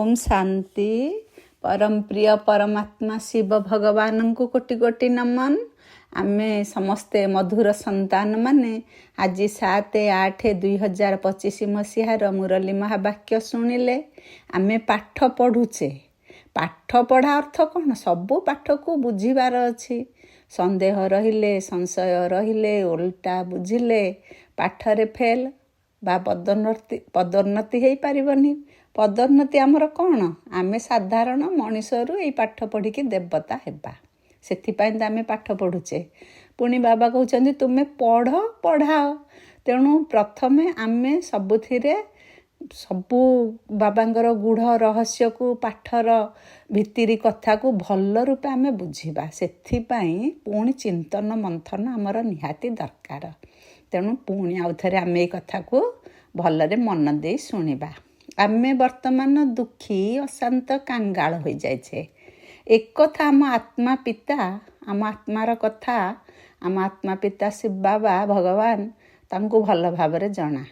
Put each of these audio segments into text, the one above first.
ओम शांति। परम प्रिय परमात्मा शिव भगवान को कोटि कोटि नमन। आमे समस्ते मधुर संतान माने आज 7/8/2025 मसीहार मुरली महावाक्य शुणिले। आमे पाठ पढ़ुचे। पाठ पढ़ा अर्थ कौन? सबू पाठ को बुझीबार अच्छी। संदेह रहिले, संशय रहिले, उल्टा बुझिले पाठरे फेल बा पदोन्नति हो पारिबनी। पदोन्नति आमर कौन? आमे साधारण मनीषरू ये पाठ पढ़िकी देवता हेबा। सेथिपाई तो आमे पाठ पढ़ुचे। पुणी बाबा कहते तुमे पढ़ पढ़ाओ। तेणु प्रथमे आमे सबुथिरे सबू बाबांगर गूढ़ रहस्य को पाठर भित्तिरी कथा को भल रूपे आमे बुझीबा। सेथिपाई पुणी चिंतन मंथन आमर निहाती दरकार। तेणु पुणी आउ थरे आमे ये कथा को भलरे मन दे शुणिबा। आमे वर्तमान दुखी अशांत कांगाल हो जाइछे। एक कथा आम आत्मा पिता, आम आत्मार कथा आम आत्मा पिता शिव बाबा भगवान तांको भल भावरे जना।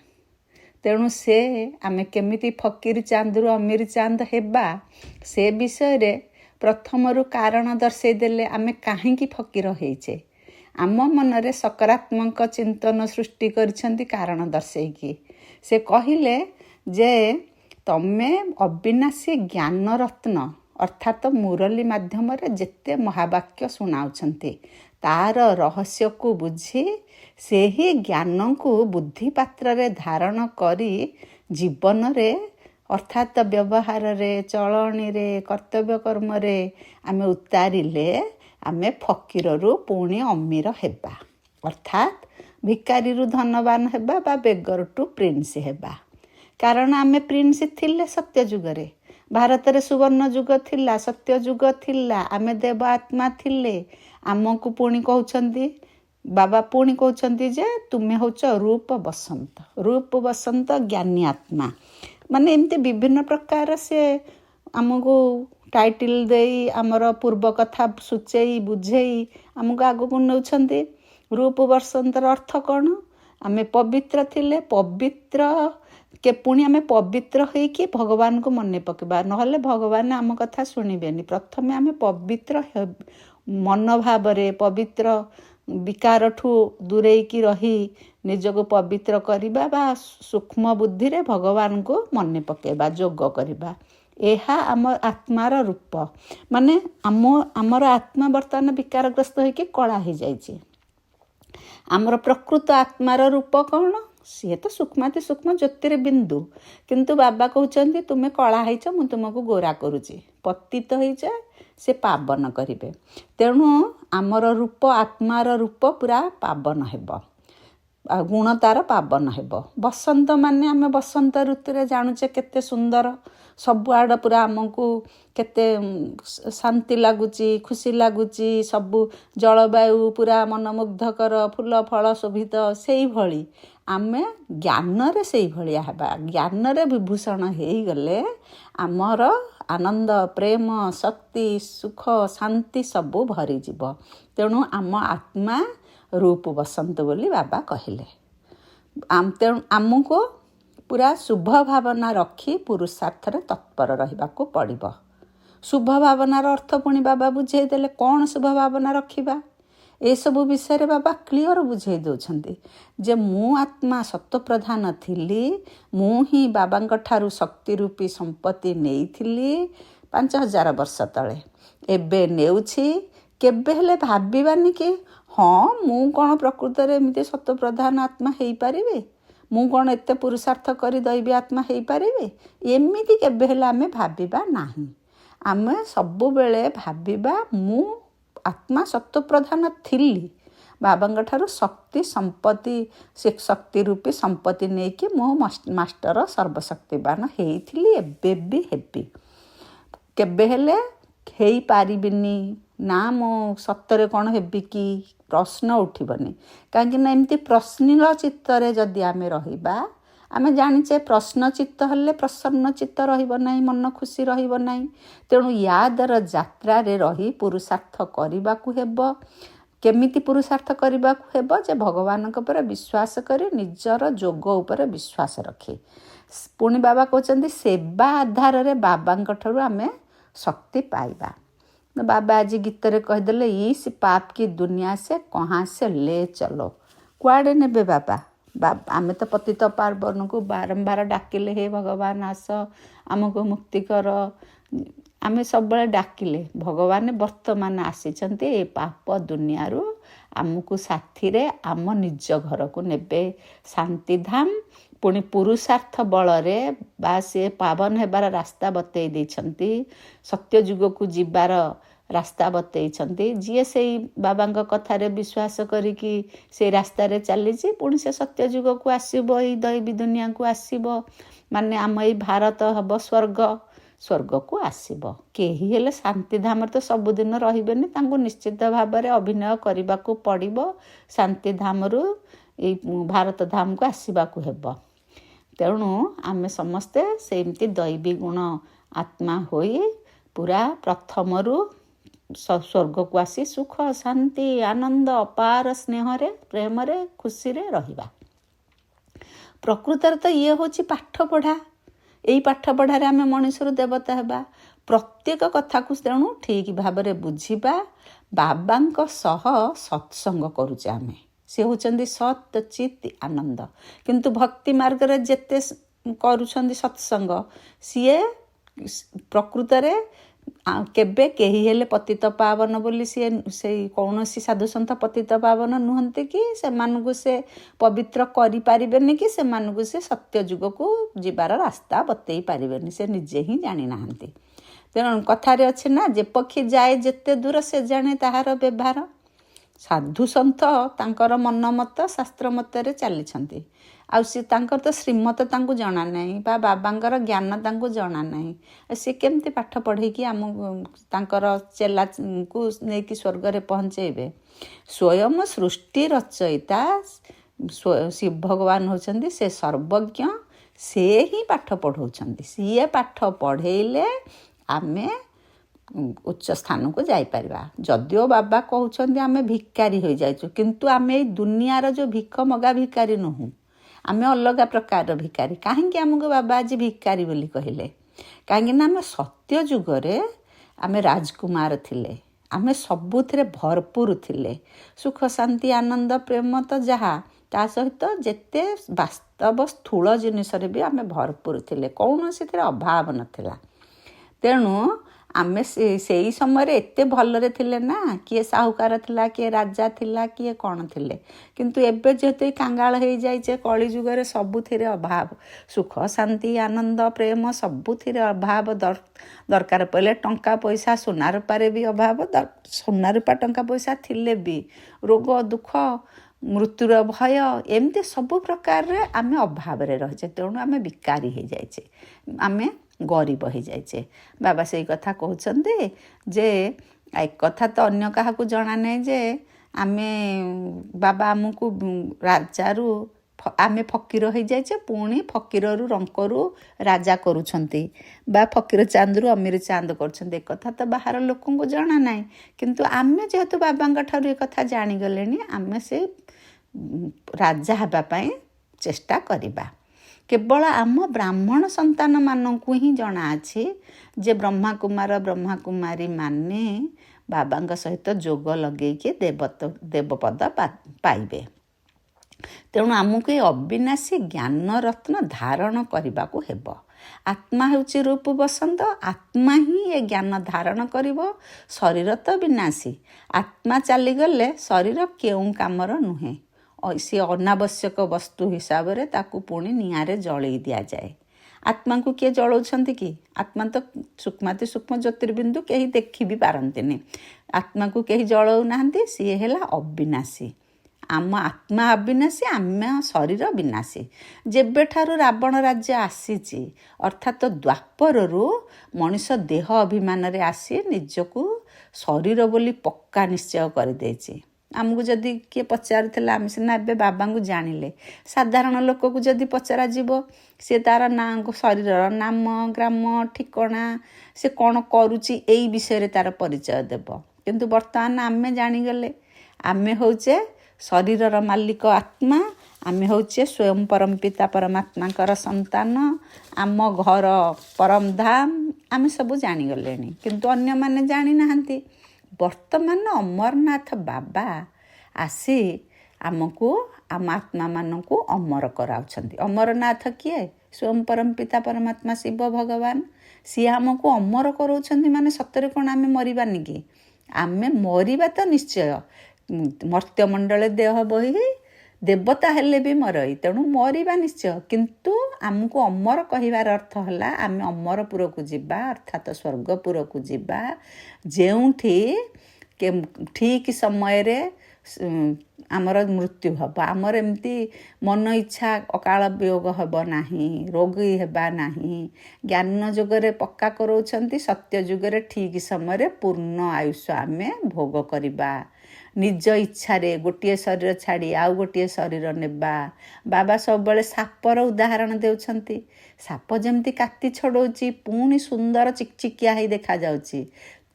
तेणु से आमे केमिति फकीर चांदरू अमीर चांद हेबा से विषय रे प्रथमरु कारण दर्शे देले। आमे काहेकि फकीर होइछे? आम मनरे सकारात्मक चिंतन सृष्टि करिसेंती कारण दर्शेकी। से कहिले जे तमे अविनाशी ज्ञान रत्न अर्थात मुरली माध्यम जेते महावाक्य शुणाउछंती तार रहस्य को बुझी से ही ज्ञान को बुद्धि पात्र रे धारण करी जीवन रे अर्थात व्यवहार रे चलनी रे कर्तव्य कर्म रे आमे उतारिले आमे फकीररू पुणी अमीर हेबा। अर्थात भिकारी रु धनवान हेबा बा बेगर टू प्रिंस हेबा। कारण आमे प्रिंस थिले सत्य जुगरे। भारत रे सुवर्ण जुग थिला, सत्य जुग थिला। आमे देव आत्मा थिले। आमको पुणी कहउछंती बाबा पुणी कहउछंती जे तुमे होच रूप बसंत। रूप बसंत ज्ञानी आत्मा माने एमती विभिन्न प्रकार से आमको टाइटल देई आमर पूर्व कथा सूचेई बुझेई आमको आगो को नउछंती। रूप बसंतर अर्थ कौन? आमे पवित्र थिले, पवित्र के पुणी आमे पवित्र होइकी भगवान को मने पकेबा। नहले भगवान आम कथा शुणिबेनी। प्रथमे आमे पवित्र मन भाव रे पवित्र विकार ठू दूरेकी रही निजको पवित्र करिबा बा सूक्ष्म बुद्धि रे भगवान को मने पकेबा, जोग करिबा। एहा आम आत्मार रूप। माने आमर आत्मा वर्तमान विकारग्रस्त होइकी कला हो जाइछे। आमर प्रकृत आत्मार रूप कौन? सी तो सूक्ष्माति सूक्ष्म ज्योतिर्बिंदु। किंतु बाबा कहते तुमे कला होइछ, मु तुमको गोरा करुची। पतित होइछ से पावन करिवे। तेणु आमर रूप आत्मार रूप पूरा पावन हेब, गुण तार पावन हेब। बसंत माने आमे बसंत ऋतु जानुचे केते सुंदर सबुआड़ पूरा आमको केते शांति लगुची, खुशी लगुची। सबु जलवायु पूरा मनमुग्धकर, फूल फल शोभित। से भली आमे ज्ञान रे से भलिया हेबा। ज्ञान रे विभूषण हेई गले आमर आनंद प्रेम शक्ति सुख शांति सबू भरी जीव। तेणु आम आत्मा रूप बसंत बोली बाबा कहले। तेणु आमको पूरा शुभ भावना रखी पुरुषार्थ रे तत्पर रहिबा को पड़िबो। शुभ भावनार अर्थ पुणी बाबा बुझेई देले। कौन शुभ भावना रखिबा? ए सबु विषय रे बाबा क्लियर बुझेई दउछंती जे मु आत्मा सत्व प्रधान थिली। मु ही बाबांक ठारू शक्ति रूपी संपत्ति नेइथिली 5000 वर्ष तले। एबे नेउछि। केबे हेले भाबिबानी कि हाँ मु कौन प्रकृत रे एमती सत्व प्रधान आत्मा हेई पारिबे? मु कौन एते पुरुषार्थ करी दैवी आत्मा हेई पारिबे? एमिति केबे हेले आमे भाबिबा नाही। आमे सबु बेले भाबिबा मु आत्मा सत्व प्रधान थिली। बाबांक ठारू शक्ति संपत्ति से शक्ति रूपी संपत्ति नहीं कि मो मास्टर सर्वशक्तिवान हेइथिली। एबे भी हेबी। केबे हेले हेई पारिबिनी ना मो सत्तरे कौन हेबी कि प्रश्न उठिबनी। काहेकि ना एमती प्रश्निल चित्तरे जदि आमे रहिबा, आमे जानिचे प्रश्न चित्त हेले प्रसन्न चित्त रहिब नाही, मन खुशी रहिब नाही। तेणु यादर यात्रा रे रही पुरुषार्थ करिबाकू हेब। केमिति पुरुषार्थ करिबाकू हेब? जे भगवानक ऊपर विश्वास करी निजर जोग ऊपर विश्वास रखी ପୁଣି ବାବା କହୁଛନ୍ତି ସେବା ଆଧାରରେ ବାବାଙ୍କ ଠାରୁ ଆମେ ଶକ୍ତି ପାଇବା। ବାବା ଆଜି ଗୀତରେ କହିଦେଲେ ଇସ୍ ପାପ କି ଦୁନିଆ ସେ କहाँ ସେ ଲେ ଚଲୋ। କୁଆଡ଼େ ନେବେ ବାବା? ଆମେ ତ ପତିତ ପାର୍ବନକୁ ବାରମ୍ବାର ଡାକିଲେ ହେ ଭଗବାନ ଆସ ଆମକୁ ମୁକ୍ତି କର। ଆମେ ସବୁବେଳେ ଡାକିଲେ ଭଗବାନ ବର୍ତ୍ତମାନ ଆସିଛନ୍ତି ଏ ପାପ ଦୁନିଆରୁ ଆମକୁ ସାଥିରେ ଆମ ନିଜ ଘରକୁ ନେବେ ଶାନ୍ତିଧାମ। ପୁଣି ପୁରୁଷାର୍ଥ ବଳରେ ବା ସିଏ ପାବନ ହେବାର ରାସ୍ତା ବତେଇ ଦେଇଛନ୍ତି, ସତ୍ୟ ଯୁଗକୁ ଯିବାର ରାସ୍ତା ବତେଇଛନ୍ତି। ଯିଏ ସେଇ ବାବାଙ୍କ କଥାରେ ବିଶ୍ୱାସ କରିକି ସେଇ ରାସ୍ତାରେ ଚାଲିଛି ପୁଣି ସେ ସତ୍ୟ ଯୁଗକୁ ଆସିବ, ଏଇ ଦୈବୀ ଦୁନିଆକୁ ଆସିବ। ମାନେ ଆମ ଏଇ ଭାରତ ହେବ ସ୍ୱର୍ଗକୁ ଆସିବ। କେହି ହେଲେ ଶାନ୍ତିଧାମରେ ତ ସବୁଦିନ ରହିବେନି, ତାଙ୍କୁ ନିଶ୍ଚିତ ଭାବରେ ଅଭିନୟ କରିବାକୁ ପଡ଼ିବ। ଶାନ୍ତିଧାମରୁ ଏଇ ଭାରତ ଧାମକୁ ଆସିବାକୁ ହେବ। ତେଣୁ ଆମେ ସମସ୍ତେ ସେମିତି ଦୈବୀ ଗୁଣ ଆତ୍ମା ହୋଇ ପୁରା ପ୍ରଥମରୁ ସ୍ୱର୍ଗକୁ ଆସି ସୁଖ ଶାନ୍ତି ଆନନ୍ଦ ଅପାର ସ୍ନେହରେ ପ୍ରେମରେ ଖୁସିରେ ରହିବା। ପ୍ରକୃତରେ ତ ଇଏ ହେଉଛି ପାଠପଢ଼ା। ଏଇ ପାଠପଢ଼ାରେ ଆମେ ମଣିଷରୁ ଦେବତା ହେବା। ପ୍ରତ୍ୟେକ କଥାକୁ ତେଣୁ ଠିକ୍ ଭାବରେ ବୁଝିବା। ବାବାଙ୍କ ସହ ସତ୍ସଙ୍ଗ କରୁଛେ ଆମେ, ସେ ହେଉଛନ୍ତି ସତ୍ ଚିତ୍ ଆନନ୍ଦ। କିନ୍ତୁ ଭକ୍ତି ମାର୍ଗରେ ଯେତେ କରୁଛନ୍ତି ସତ୍ସଙ୍ଗ ସିଏ ପ୍ରକୃତରେ କେବେ କେହି ହେଲେ ପତିତ ପାବନ ବୋଲି ସିଏ ସେଇ କୌଣସି ସାଧୁସନ୍ଥ ପତିତ ପାବନ ନୁହନ୍ତି କି ସେମାନଙ୍କୁ ସେ ପବିତ୍ର କରିପାରିବେନି କି ସେମାନଙ୍କୁ ସେ ସତ୍ୟ ଯୁଗକୁ ଯିବାର ରାସ୍ତା ବତେଇ ପାରିବେନି, ସେ ନିଜେ ହିଁ ଜାଣିନାହାନ୍ତି। ତେଣୁ କଥାରେ ଅଛି ନା, ଯେ ପକ୍ଷୀ ଯାଏ ଯେତେ ଦୂର ସେ ଜାଣେ ତାହାର ବ୍ୟବହାର। ସାଧୁସନ୍ଥ ତାଙ୍କର ମନ ମତ ଶାସ୍ତ୍ର ମତରେ ଚାଲିଛନ୍ତି, ଆଉ ସେ ତାଙ୍କର ତ ଶ୍ରୀମତ ତାଙ୍କୁ ଜଣା ନାହିଁ ବା ବାବାଙ୍କର ଜ୍ଞାନ ତାଙ୍କୁ ଜଣା ନାହିଁ। ସେ କେମିତି ପାଠ ପଢ଼େଇକି ଆମକୁ ତାଙ୍କର ଚେଲାକୁ ନେଇକି ସ୍ୱର୍ଗରେ ପହଞ୍ଚେଇବେ? ସ୍ୱୟଂ ସୃଷ୍ଟି ରଚୟିତା ଶିବ ଭଗବାନ ହେଉଛନ୍ତି ସେ ସର୍ବଜ୍ଞ। ସେ ହିଁ ପାଠ ପଢ଼ଉଛନ୍ତି। ସିଏ ପାଠ ପଢ଼େଇଲେ ଆମେ ଉଚ୍ଚ ସ୍ଥାନକୁ ଯାଇପାରିବା। ଯଦିଓ ବାବା କହୁଛନ୍ତି ଆମେ ଭିକାରୀ ହୋଇଯାଇଛୁ, କିନ୍ତୁ ଆମେ ଏଇ ଦୁନିଆର ଯେଉଁ ଭିକ ମଗା ଭିକାରୀ ନୁହଁ, ଆମେ ଅଲଗା ପ୍ରକାରର ଭିକାରୀ। କାହିଁକି ଆମକୁ ବାବା ଆଜି ଭିକାରୀ ବୋଲି କହିଲେ? କାହିଁକିନା ଆମେ ସତ୍ୟ ଯୁଗରେ ଆମେ ରାଜକୁମାର ଥିଲେ, ଆମେ ସବୁଥିରେ ଭରପୁର ଥିଲେ। ସୁଖ ଶାନ୍ତି ଆନନ୍ଦ ପ୍ରେମ ତ ଯାହା, ତା ସହିତ ଯେତେ ବାସ୍ତବ ସ୍ଥୂଳ ଜିନିଷରେ ବି ଆମେ ଭରପୁର ଥିଲେ, କୌଣସିଥିରେ ଅଭାବ ନଥିଲା। ତେଣୁ ଆମେ ସେଇ ସମୟରେ ଏତେ ଭଲରେ ଥିଲେ ନା, କିଏ ସାହୁକାର ଥିଲା, କିଏ ରାଜା ଥିଲା, କିଏ କ'ଣ ଥିଲେ। କିନ୍ତୁ ଏବେ ଯେହେତୁ କାଙ୍ଗାଳ ହେଇଯାଇଛେ କଳିଯୁଗରେ ସବୁଥିରେ ଅଭାବ, ସୁଖ ଶାନ୍ତି ଆନନ୍ଦ ପ୍ରେମ ସବୁଥିରେ ଅଭାବ। ଦରକାର ପଡ଼ିଲେ ଟଙ୍କା ପଇସା ସୁନା ରୂପାରେ ବି ଅଭାବ। ସୁନା ରୂପା ଟଙ୍କା ପଇସା ଥିଲେ ବି ରୋଗ ଦୁଃଖ ମୃତ୍ୟୁର ଭୟ, ଏମିତି ସବୁ ପ୍ରକାରରେ ଆମେ ଅଭାବରେ ରହିଛେ। ତେଣୁ ଆମେ ବିକାରୀ ହେଇଯାଇଛେ, ଆମେ ଗରିବ ହେଇଯାଇଛେ। ବାବା ସେଇ କଥା କହୁଛନ୍ତି ଯେ ଏକଥା ତ ଅନ୍ୟ କାହାକୁ ଜଣା ନାହିଁ ଯେ ଆମେ ବାବା ଆମକୁ ରାଜାରୁ ଆମେ ଫକୀର ହେଇଯାଇଛେ, ପୁଣି ଫକୀରରୁ ରଙ୍କରୁ ରାଜା କରୁଛନ୍ତି ବା ଫକୀର ଚାନ୍ଦରୁ ଅମିର ଚାନ୍ଦ କରୁଛନ୍ତି। ଏକଥା ତ ବାହାର ଲୋକଙ୍କୁ ଜଣା ନାହିଁ। କିନ୍ତୁ ଆମେ ଯେହେତୁ ବାବାଙ୍କ ଠାରୁ ଏକଥା ଜାଣିଗଲେଣି, ଆମେ ସେ ରାଜା ହେବା ପାଇଁ ଚେଷ୍ଟା କରିବା। କେବଳ ଆମ ବ୍ରାହ୍ମଣ ସନ୍ତାନମାନଙ୍କୁ ହିଁ ଜଣାଅଛି ଯେ ବ୍ରହ୍ମାକୁମାର ବ୍ରହ୍ମାକୁମାରୀ ମାନେ ବାବାଙ୍କ ସହିତ ଯୋଗ ଲଗେଇକି ଦେବପଦ ପାଇବେ। ତେଣୁ ଆମକୁ ଏ ଅବିନାଶୀ ଜ୍ଞାନ ରତ୍ନ ଧାରଣ କରିବାକୁ ହେବ। ଆତ୍ମା ହେଉଛି ରୂପ ବସନ୍ତ, ଆତ୍ମା ହିଁ ଏ ଜ୍ଞାନ ଧାରଣ କରିବ। ଶରୀର ତ ବିନାଶୀ, ଆତ୍ମା ଚାଲିଗଲେ ଶରୀର କେଉଁ କାମର ନୁହେଁ। ସେ ଅନାବଶ୍ୟକ ବସ୍ତୁ ହିସାବରେ ତାକୁ ପୁଣି ନିଆଁରେ ଜଳେଇ ଦିଆଯାଏ। ଆତ୍ମାଙ୍କୁ କିଏ ଜଳଉଛନ୍ତି କି? ଆତ୍ମା ତ ସୂକ୍ଷ୍ମାତି ସୂକ୍ଷ୍ମ ଜ୍ୟୋତିର୍ବିନ୍ଦୁ, କେହି ଦେଖି ବି ପାରନ୍ତିନି। ଆତ୍ମାକୁ କେହି ଜଳଉନାହାନ୍ତି। ସିଏ ହେଲା ଅବିନାଶୀ। ଆମ ଆତ୍ମା ଅବିନାଶୀ, ଆମ ଶରୀର ବିନାଶୀ। ଯେବେଠାରୁ ରାବଣ ରାଜ୍ୟ ଆସିଛି, ଅର୍ଥାତ୍ ଦ୍ୱାପରରୁ ମଣିଷ ଦେହ ଅଭିମାନରେ ଆସି ନିଜକୁ ଶରୀର ବୋଲି ପକ୍କା ନିଶ୍ଚୟ କରିଦେଇଛି। ଆମକୁ ଯଦି କିଏ ପଚାରୁଥିଲା, ଆମେ ସିନା ଏବେ ବାବାଙ୍କୁ ଜାଣିଲେ, ସାଧାରଣ ଲୋକକୁ ଯଦି ପଚରାଯିବ, ସେ ତାର ଶରୀରର ନାମ ଗ୍ରାମ ଠିକଣା, ସେ କ'ଣ କରୁଛି, ଏଇ ବିଷୟରେ ତାର ପରିଚୟ ଦେବ। କିନ୍ତୁ ବର୍ତ୍ତମାନ ଆମେ ଜାଣିଗଲେ ଆମେ ହେଉଛେ ଶରୀରର ମାଲିକ ଆତ୍ମା, ଆମେ ହେଉଛେ ସ୍ୱୟଂ ପରମପିତା ପରମାତ୍ମାଙ୍କର ସନ୍ତାନ। ଆମ ଘର ପରମ ଧାମ ଆମେ ସବୁ ଜାଣିଗଲେଣି, କିନ୍ତୁ ଅନ୍ୟମାନେ ଜାଣିନାହାନ୍ତି। ବର୍ତ୍ତମାନ ଅମରନାଥ ବାବା ଆସି ଆମକୁ ଆମ ଆତ୍ମାମାନଙ୍କୁ ଅମର କରାଉଛନ୍ତି। ଅମରନାଥ କିଏ? ସ୍ୱୟଂ ପରମପିତା ପରମାତ୍ମା ଶିବ ଭଗବାନ। ସିଏ ଆମକୁ ଅମର କରାଉଛନ୍ତି। ମାନେ ସତରେ କ'ଣ ଆମେ ମରିବାନି କି? ଆମେ ମରିବା ତ ନିଶ୍ଚୟ। ମର୍ତ୍ତ୍ୟମଣ୍ଡଳେ ଦେହ ବହି ଦେବତା ହେଲେ ବି ମରଇ, ତେଣୁ ମରିବା ନିଶ୍ଚୟ। କିନ୍ତୁ ଆମକୁ ଅମର କହିବାର ଅର୍ଥ ହେଲା ଆମେ ଅମରପୁରକୁ ଯିବା, ଅର୍ଥାତ୍ ସ୍ୱର୍ଗପୁରକୁ ଯିବା, ଯେଉଁଠି ଠିକ୍ ସମୟରେ ଆମର ମୃତ୍ୟୁ ହେବ। ଆମର ଏମିତି ମନ ଇଚ୍ଛା ଅକାଳ ବିୟୋଗ ହେବ ନାହିଁ, ରୋଗୀ ହେବା ନାହିଁ। ଜ୍ଞାନ ଯୁଗରେ ପକ୍କା କରାଉଛନ୍ତି, ସତ୍ୟ ଯୁଗରେ ଠିକ୍ ସମୟରେ ପୂର୍ଣ୍ଣ ଆୟୁଷ ଆମେ ଭୋଗ କରିବା। ନିଜ ଇଚ୍ଛାରେ ଗୋଟିଏ ଶରୀର ଛାଡ଼ି ଆଉ ଗୋଟିଏ ଶରୀର ନେବା। ବାବା ସବୁବେଳେ ସାପର ଉଦାହରଣ ଦେଉଛନ୍ତି। ସାପ ଯେମିତି କାତି ଛଡ଼ଉଛି ପୁଣି ସୁନ୍ଦର ଚିକଚିକିଆ ହେଇ ଦେଖାଯାଉଛି,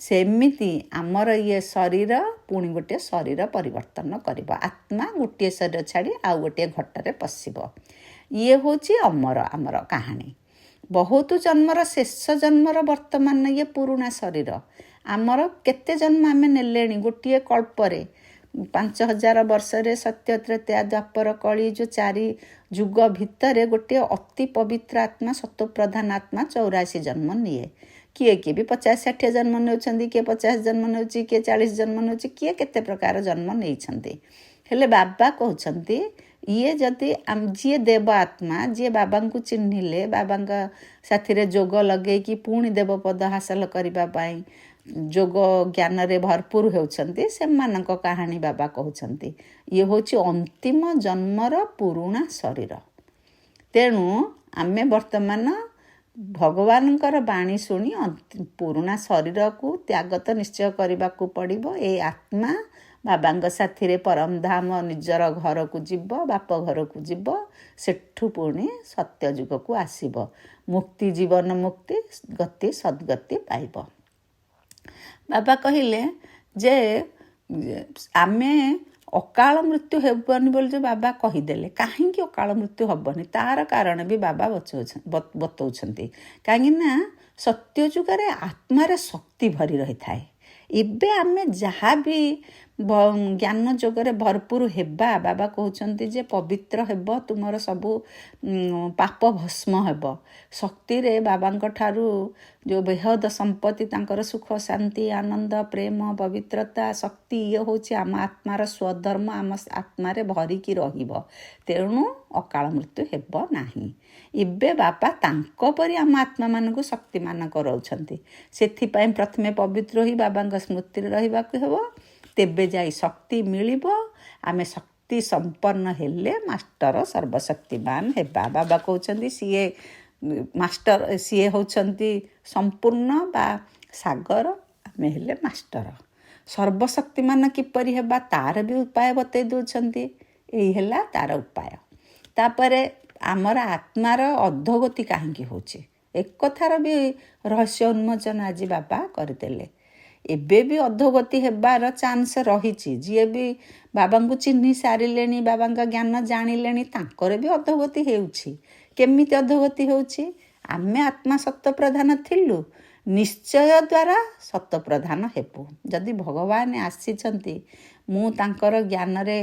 ସେମିତି ଆମର ଇଏ ଶରୀର ପୁଣି ଗୋଟିଏ ଶରୀର ପରିବର୍ତ୍ତନ କରିବ। ଆତ୍ମା ଗୋଟିଏ ଶରୀର ଛାଡ଼ି ଆଉ ଗୋଟିଏ ଘଟରେ ପଶିବ। ଇଏ ହେଉଛି ଅମର ଆମର କାହାଣୀ। ବହୁତ ଜନ୍ମର ଶେଷ ଜନ୍ମର ବର୍ତ୍ତମାନ ଇଏ ପୁରୁଣା ଶରୀର। ଆମର କେତେ ଜନ୍ମ ଆମେ ନେଲେଣି ଗୋଟିଏ କଳ୍ପରେ। 5000 ବର୍ଷରେ ସତ୍ୟ ତ୍ରେତୟା ଦ୍ୱାପର କଳି ଯେଉଁ 4 ଯୁଗ ଭିତରେ ଗୋଟିଏ ଅତି ପବିତ୍ର ଆତ୍ମା ସତ୍ତ୍ୱପ୍ରଧାନ ଆତ୍ମା 84 ଜନ୍ମ ନିଏ। କିଏ କିଏ ବି 50-60 ଜନ୍ମ ନେଉଛନ୍ତି, କିଏ 50 ଜନ୍ମ ନେଉଛି, କିଏ 40 ଜନ୍ମ ନେଉଛି, କିଏ କେତେ ପ୍ରକାର ଜନ୍ମ ନେଇଛନ୍ତି। ହେଲେ ବାବା କହୁଛନ୍ତି ଇଏ ଯଦି ଯିଏ ଦେବ ଆତ୍ମା, ଯିଏ ବାବାଙ୍କୁ ଚିହ୍ନିଲେ, ବାବାଙ୍କ ସାଥିରେ ଯୋଗ ଲଗେଇକି ପୁଣି ଦେବପଦ ହାସଲ କରିବା ପାଇଁ ଯୋଗ ଜ୍ଞାନରେ ଭରପୁର ହେଉଛନ୍ତି, ସେମାନଙ୍କ କାହାଣୀ ବାବା କହୁଛନ୍ତି। ଇଏ ହେଉଛି ଅନ୍ତିମ ଜନ୍ମର ପୁରୁଣା ଶରୀର। ତେଣୁ ଆମେ ବର୍ତ୍ତମାନ ଭଗବାନଙ୍କର ବାଣୀ ଶୁଣି ପୁରୁଣା ଶରୀରକୁ ତ୍ୟାଗ ତ ନିଶ୍ଚୟ କରିବାକୁ ପଡ଼ିବ। ଏ ଆତ୍ମା ବାବାଙ୍କ ସାଥିରେ ପରମଧାମ ନିଜର ଘରକୁ ଯିବ, ବାପ ଘରକୁ ଯିବ, ସେଠୁ ପୁଣି ସତ୍ୟ ଯୁଗକୁ ଆସିବ। ମୁକ୍ତି, ଜୀବନ ମୁକ୍ତି, ଗତି ସଦ୍ଗତି ପାଇବ। ବାବା କହିଲେ ଯେ ଆମେ ଅକାଳ ମୃତ୍ୟୁ ହେବନି ବୋଲି ଯେଉଁ ବାବା କହିଦେଲେ, କାହିଁକି ଅକାଳ ମୃତ୍ୟୁ ହେବନି ତାର କାରଣ ବି ବାବା ବତଉଛନ୍ତି। କାହିଁକିନା ସତ୍ୟ ଯୁଗରେ ଆତ୍ମାରେ ଶକ୍ତି ଭରି ରହିଥାଏ। ଏବେ ଆମେ ଯାହା ବି ଜ୍ଞାନ ଯୋଗରେ ଭରପୁର ହେବା, ବାବା କହୁଛନ୍ତି ଯେ ପବିତ୍ର ହେବ, ତୁମର ସବୁ ପାପ ଭସ୍ମ ହେବ। ଶକ୍ତିରେ ବାବାଙ୍କ ଠାରୁ ଯେଉଁ ବେହଦ ସମ୍ପତ୍ତି, ତାଙ୍କର ସୁଖ, ଶାନ୍ତି, ଆନନ୍ଦ, ପ୍ରେମ, ପବିତ୍ରତା, ଶକ୍ତି, ଇଏ ହେଉଛି ଆମ ଆତ୍ମାର ସ୍ୱଧର୍ମ, ଆମ ଆତ୍ମାରେ ଭରିକି ରହିବ। ତେଣୁ ଅକାଳ ମୃତ୍ୟୁ ହେବ ନାହିଁ। ଏବେ ବାବା ତାଙ୍କ ପରି ଆମ ଆତ୍ମାମାନଙ୍କୁ ଶକ୍ତିମାନ କରାଉଛନ୍ତି। ସେଥିପାଇଁ ପ୍ରଥମେ ପବିତ୍ର ହୋଇ ବାବାଙ୍କ ସ୍ମୃତିରେ ରହିବାକୁ ହେବ, ତେବେ ଯାଇ ଶକ୍ତି ମିଳିବ। ଆମେ ଶକ୍ତି ସମ୍ପନ୍ନ ହେଲେ ମାଷ୍ଟର ସର୍ବଶକ୍ତିମାନ ହେବା। ବାବା କହୁଛନ୍ତି ସିଏ ମାଷ୍ଟର, ସିଏ ହେଉଛନ୍ତି ସମ୍ପୂର୍ଣ୍ଣ ବା ସାଗର, ଆମେ ହେଲେ ମାଷ୍ଟର। ସର୍ବଶକ୍ତିମାନ କିପରି ହେବା ତାର ବି ଉପାୟ ବତେଇ ଦେଉଛନ୍ତି। ଏଇ ହେଲା ତାର ଉପାୟ। ତାପରେ ଆମର ଆତ୍ମାର ଅଧୋଗତି କାହିଁକି ହେଉଛି, ଏକଥାର ବି ରହସ୍ୟ ଉନ୍ମୋଚନ ଆଜି ବାବା କରିଦେଲେ। ଏବେ ବି ଅଧୋଗତି ହେବାର ଚାନ୍ସ ରହିଛି। ଯିଏ ବି ବାବାଙ୍କୁ ଚିହ୍ନି ସାରିଲେଣି, ବାବାଙ୍କ ଜ୍ଞାନ ଜାଣିଲେଣି, ତାଙ୍କର ବି ଅଧୋଗତି ହେଉଛି। କେମିତି ଅଧୋଗତି ହେଉଛି? ଆମେ ଆତ୍ମା ସତ୍ତ୍ୱପ୍ରଧାନ ଥିଲୁ, ନିଶ୍ଚୟ ଦ୍ୱାରା ସତ୍ତ୍ୱପ୍ରଧାନ ହେବୁ। ଯଦି ଭଗବାନ ଆସିଛନ୍ତି, ମୁଁ ତାଙ୍କର ଜ୍ଞାନରେ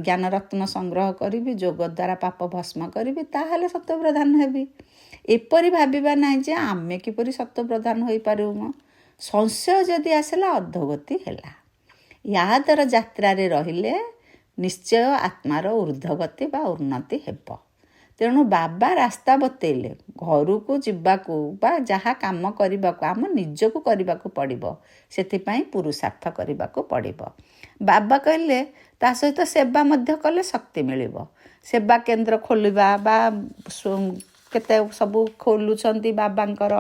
ଜ୍ଞାନରତ୍ନ ସଂଗ୍ରହ କରିବି, ଯୋଗ ଦ୍ୱାରା ପାପ ଭସ୍ମ କରିବି, ତାହେଲେ ସତ୍ତ୍ୱପ୍ରଧାନ ହେବି। ଏପରି ଭାବିବା ନାହିଁ ଯେ ଆମେ କିପରି ସତ୍ତ୍ୱପ୍ରଧାନ ହୋଇପାରିବୁ। ସଂଶୟ ଯଦି ଆସିଲା, ଅଧୋଗତି ହେଲା। ୟାଦର ଯାତ୍ରାରେ ରହିଲେ ନିଶ୍ଚୟ ଆତ୍ମାର ଊର୍ଦ୍ଧ୍ୱଗତି ବା ଉନ୍ନତି ହେବ। ତେଣୁ ବାବା ରାସ୍ତା ବତେଇଲେ। ଘରକୁ ଯିବାକୁ ବା ଯାହା କାମ କରିବାକୁ ଆମ ନିଜକୁ କରିବାକୁ ପଡ଼ିବ। ସେଥିପାଇଁ ପୁରୁଷାର୍ଥ କରିବାକୁ ପଡ଼ିବ। ବାବା କହିଲେ ତା ସହିତ ସେବା ମଧ୍ୟ କଲେ ଶକ୍ତି ମିଳିବ। ସେବା କେନ୍ଦ୍ର ଖୋଲିବା ବା କେତେ ସବୁ ଖୋଲୁଛନ୍ତି, ବାବାଙ୍କର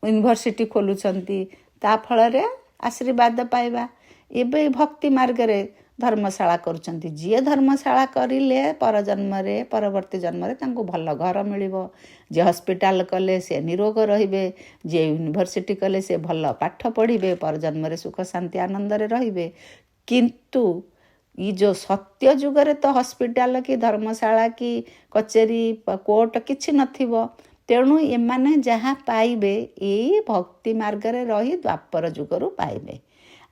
ୟୁନିଭର୍ସିଟି ଖୋଲୁଛନ୍ତି, ତା ଫଳରେ ଆଶୀର୍ବାଦ ପାଇବା। ଏବେ ଭକ୍ତି ମାର୍ଗରେ ଧର୍ମଶାଳା କରୁଛନ୍ତି। ଯିଏ ଧର୍ମଶାଳା କରିଲେ ପରଜନ୍ମରେ, ପରବର୍ତ୍ତୀ ଜନ୍ମରେ ତାଙ୍କୁ ଭଲ ଘର ମିଳିବ। ଯିଏ ହସ୍ପିଟାଲ କଲେ ସେ ନିରୋଗ ରହିବେ। ଯିଏ ୟୁନିଭର୍ସିଟି କଲେ ସେ ଭଲ ପାଠ ପଢ଼ିବେ, ପରଜନ୍ମରେ ସୁଖ ଶାନ୍ତି ଆନନ୍ଦରେ ରହିବେ। କିନ୍ତୁ ये जो सत्य जुगरे तो हॉस्पिटल कि धर्मशाला कि कचेरी कोर्ट किछि नथिबो तेणु एमाने जहाँ पाइबे यही भक्ति मार्गरे रही द्वापर जुगरू पाइबे।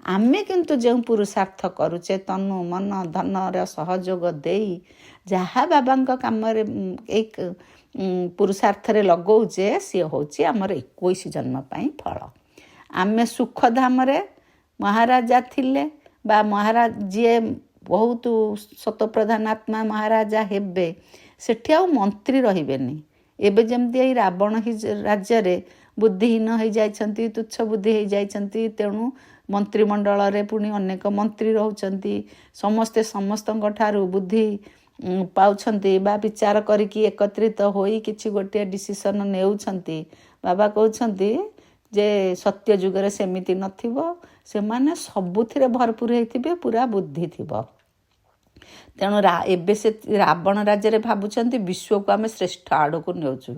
आमे किंतु जो पुरुषार्थ करुचे तनु मन धनर सहयोग देई जहाँ बाबा काम एक पुरुषार्थरे लगौचे सी होची आमर 21 जन्म पाई फल। आमे सुखधामरे महाराजा थिले बा महाराज जी बहुत सतप्रधान आत्मा महाराजा हेबे सेठी आ मंत्री रहिबेनी। एबे जमती रावण राज्य रे बुद्धिहीन हो जाइछंती तुच्छ बुद्धि हो जाइछंती तेणु मंत्रिमंडल रे पुणी अनेक मंत्री रहउछंती समस्ते समस्तଙ୍କ ठारू बुद्धि पाउछंती बा विचार करिकी एकत्रित होई किछि गोटे डिसिजन नेउछंती। बाबा कहउछंती जे सत्य जुगरे सेमिति नथिबो से माने सबुथिरे भरपूर हेतिबे पूरा बुद्धि थिबो। तेणु एबे से रावण राज्य रे भाबुछंती विश्व को आमे श्रेष्ठ आड़ को नेउछु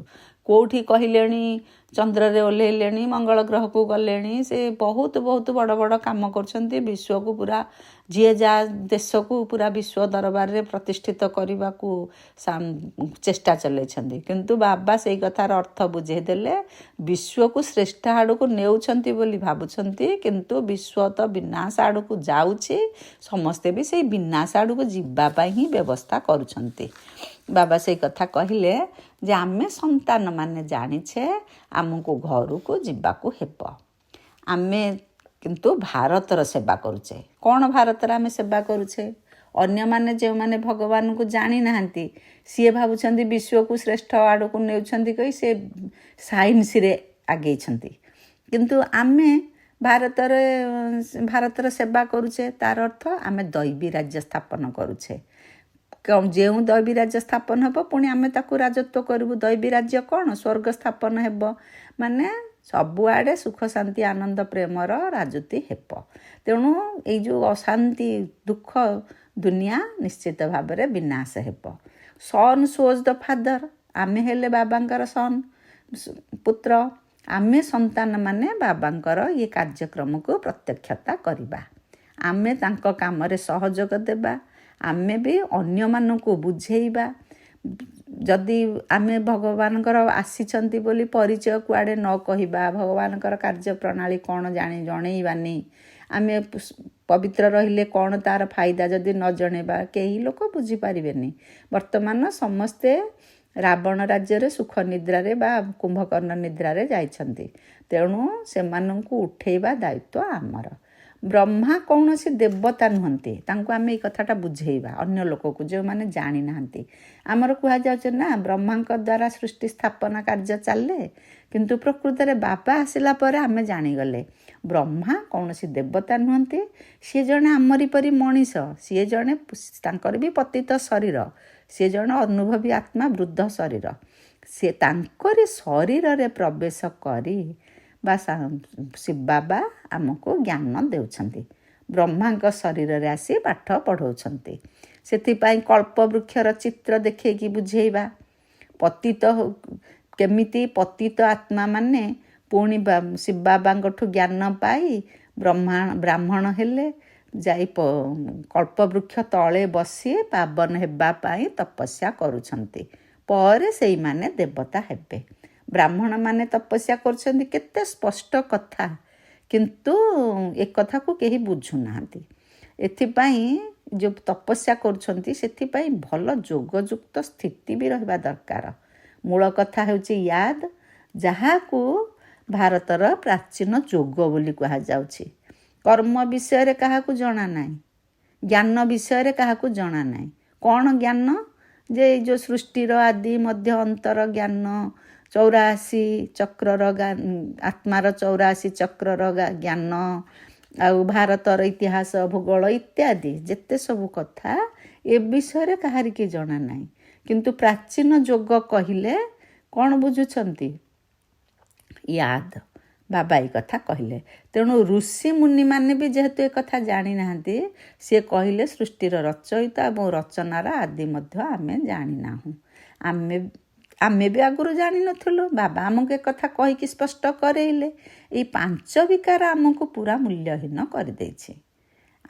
कोठी कहलेनी चंद्र रे ओल्हेलेनी मंगल ग्रह को गलेनी से बहुत बहुत बड़ बड़ काम करछंती विश्व को पूरा जे जा देश को पूरा विश्व दरबार रे प्रतिष्ठित करबा को चेष्टा चले छंती किंतु बाबा सेई कथार अर्थ बुझे देले विश्व को श्रेष्ठ आड़ को नेउछंती बोली भाबुछंती किंतु विश्व तो विनाश आड़ को जाउछि समस्ते भी सेई विनाश आड़ को जिबा पई ही व्यवस्था करूछंती। बाबा से कथा कहले जे आमे संतान माने जानिछे आमको घर को जीवाकू हेब आमे किंतु भारतर सेवा करुचे। कौन भारतर आमे सेवा करुचे अन्य माने जो माने भगवान को जानी नाहंती सी भावुछंती विश्व को श्रेष्ठ आड़ को नेउछंती कही से साइंस रे आगे छंती किंतु आमे भारतर सेवा करुचे तार अर्थ आमे दैवी राज्य स्थापन करुचे। जो दैवी राज्य स्थापन हेब पुणी आमे ताकू राजत्व करूँ दैवी राज्य कौन स्वर्ग स्थापन हेब माने सबुआड़े सुख शांति आनंद प्रेमर राजूति हेब। तेणु ये जो अशांति दुख दुनिया निश्चित भाव में विनाश हेब। सन सोज द फादर आमे हेले बाबांकर सन पुत्र आमे संतान माने बाबांकर ये कार्यक्रम को प्रत्यक्षता करिबा आमे तांको काम रे सहयोग देबा आमे भी अन्य मानकू बुझेइबा जदि आमे भगवानकर आसीचंती बोली परिचय कुआडे न कहिबा भगवानकर कार्य प्रणाली कौन जानी जणैबानी आमे पवित्र रहिले कौन तार फायदा जदि न जणेबा केही लोक बुझी पारिबेनी। वर्तमान समस्ते रावण राज्य रे सुख निद्रा रे बा कुंभकर्ण निद्रा रे जाइछंती तेणु सेमानंकू उठेइबा दायित्व आमर। ब्रह्मा कौन सी देवता नुहंती तांको आमे कथाटा बुझेइबा अन्य लोक को जो माने जानी नाहंती आमर कुहा जाउछ ना ब्रह्मांक द्वारा सृष्टि स्थापना कार्य चले किंतु प्रकृत रे बाबा आसिला परे आमे जानी गले ब्रह्मा कौन सी देवता नुहंती सी जणे आमरी परी मनीष सी जणे तांकर भी पतित शरीर सी जणे अनुभवी आत्मा वृद्ध शरीर से तांकरी शरीर रे प्रवेश करी बा शिव बाबा आमको ज्ञान देउछंती ब्रह्मांक शरीर रे आसी पाठ पढ़ौछंती सेथिपाई कल्पवृक्षर चित्र देखेकी बुझेइबा पतित केमिति पतित आत्मा माने पुणी शिव बाबांकठू ज्ञान पाई ब्राह्मण हेले जाई कल्पवृक्ष तले बसी पावन हेबा पाई तपस्या करूछंती पर सेई माने देवता हेबे। ब्राह्मण माने तपस्या करछंती केते स्पष्ट कथा किंतु एक कथा को केही बुझु नाहंती एथिपाई जो तपस्या करछंती सेथिपाई भल जोगयुक्त स्थिति भी रहबा दरकार। मूल कथा हेउची याद जहा को भारतर प्राचीन जोग बोली कहा जाउछि। कर्म विषय रे काहा को जणा नाही ज्ञान विषय रे काहा को जणा नाही कौन ज्ञान जे जो सृष्टिर आदि मध्य अंतर ज्ञान 84 चक्रर आत्मार 84 चक्रर ज्ञान आउ भारतर इतिहास भूगोल इत्यादि जेते सब कथा ए विषय कहारी की जणा नाही किंतु प्राचीन जोग कहिले कौन बुझुछंती याद बाबा ये कथा कहले तेणु ऋषि मुनि माने भी जेहेतु एक कथा जानी नाहंती से कहले सृष्टिर रचयिता और रचनार आदि मध्य आमे जानी नाहु आमे भी आगुरु जानी नथिलु बाबा आमको एक कथा कहिकी स्पष्ट करेइले ये 5 विकार आमको पूरा मूल्यहीन कर देछि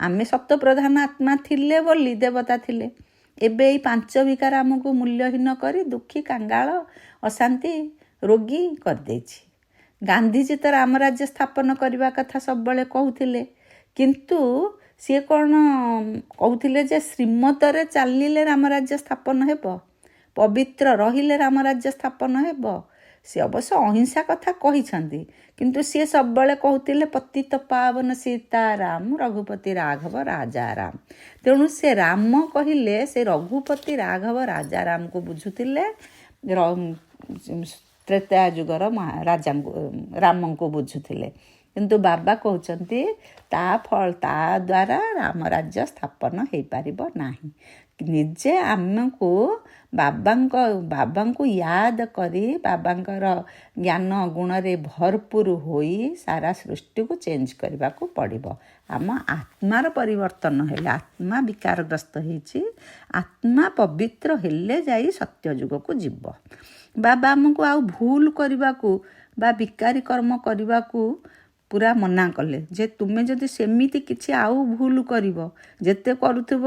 ଆମେ ସତ୍ୱପ୍ରଧାନ ଆତ୍ମା ଥିଲେ ବୋଲି ଦେବତା ଥିଲେ। ଏବେ ଏଇ 5 ବିକାର ଆମକୁ ମୂଲ୍ୟହୀନ କରି ଦୁଃଖୀ, କାଙ୍ଗାଳ, ଅଶାନ୍ତି, ରୋଗୀ କରିଦେଇଛି। ଗାନ୍ଧିଜୀ ତ ରାମ ରାଜ୍ୟ ସ୍ଥାପନ କରିବା କଥା ସବୁବେଳେ କହୁଥିଲେ, କିନ୍ତୁ ସିଏ କ'ଣ କହୁଥିଲେ ଯେ ଶ୍ରୀମତରେ ଚାଲିଲେ ରାମ ରାଜ୍ୟ ସ୍ଥାପନ ହେବ, ପବିତ୍ର ରହିଲେ ରାମ ରାଜ୍ୟ ସ୍ଥାପନ ହେବ। ସେ ଅବଶ୍ୟ ଅହିଂସା କଥା କହିଛନ୍ତି, କିନ୍ତୁ ସିଏ ସବୁବେଳେ କହୁଥିଲେ ପତିତ ପାବନ ସୀତାରାମ ରଘୁପତି ରାଘବ ରାଜାରାମ। ତେଣୁ ସେ ରାମ କହିଲେ ସେ ରଘୁପତି ରାଘବ ରାଜାରାମକୁ ବୁଝୁଥିଲେ, ତ୍ରେତୟା ଯୁଗର ରାମଙ୍କୁ ବୁଝୁଥିଲେ। କିନ୍ତୁ ବାବା କହୁଛନ୍ତି ତା ଦ୍ୱାରା ରାମ ରାଜ୍ୟ ସ୍ଥାପନ ହେଇପାରିବ ନାହିଁ। ନିଜେ ଆମକୁ ବାବାଙ୍କୁ ୟାଦ କରି ବାବାଙ୍କର ଜ୍ଞାନ ଗୁଣରେ ଭରପୁର ହୋଇ ସାରା ସୃଷ୍ଟିକୁ ଚେଞ୍ଜ କରିବାକୁ ପଡ଼ିବ। ଆମ ଆତ୍ମାର ପରିବର୍ତ୍ତନ ହେଲେ, ଆତ୍ମା ବିକାରଗ୍ରସ୍ତ ହେଇଛି, ଆତ୍ମା ପବିତ୍ର ହେଲେ ଯାଇ ସତ୍ୟ ଯୁଗକୁ ଯିବ। ବାବା ଆମକୁ ଆଉ ଭୁଲ କରିବାକୁ ବା ବିକାରୀ କର୍ମ କରିବାକୁ ପୁରା ମନା କଲେ ଯେ ତୁମେ ଯଦି ସେମିତି କିଛି ଆଉ ଭୁଲ କରିବ, ଯେତେ କରୁଥିବ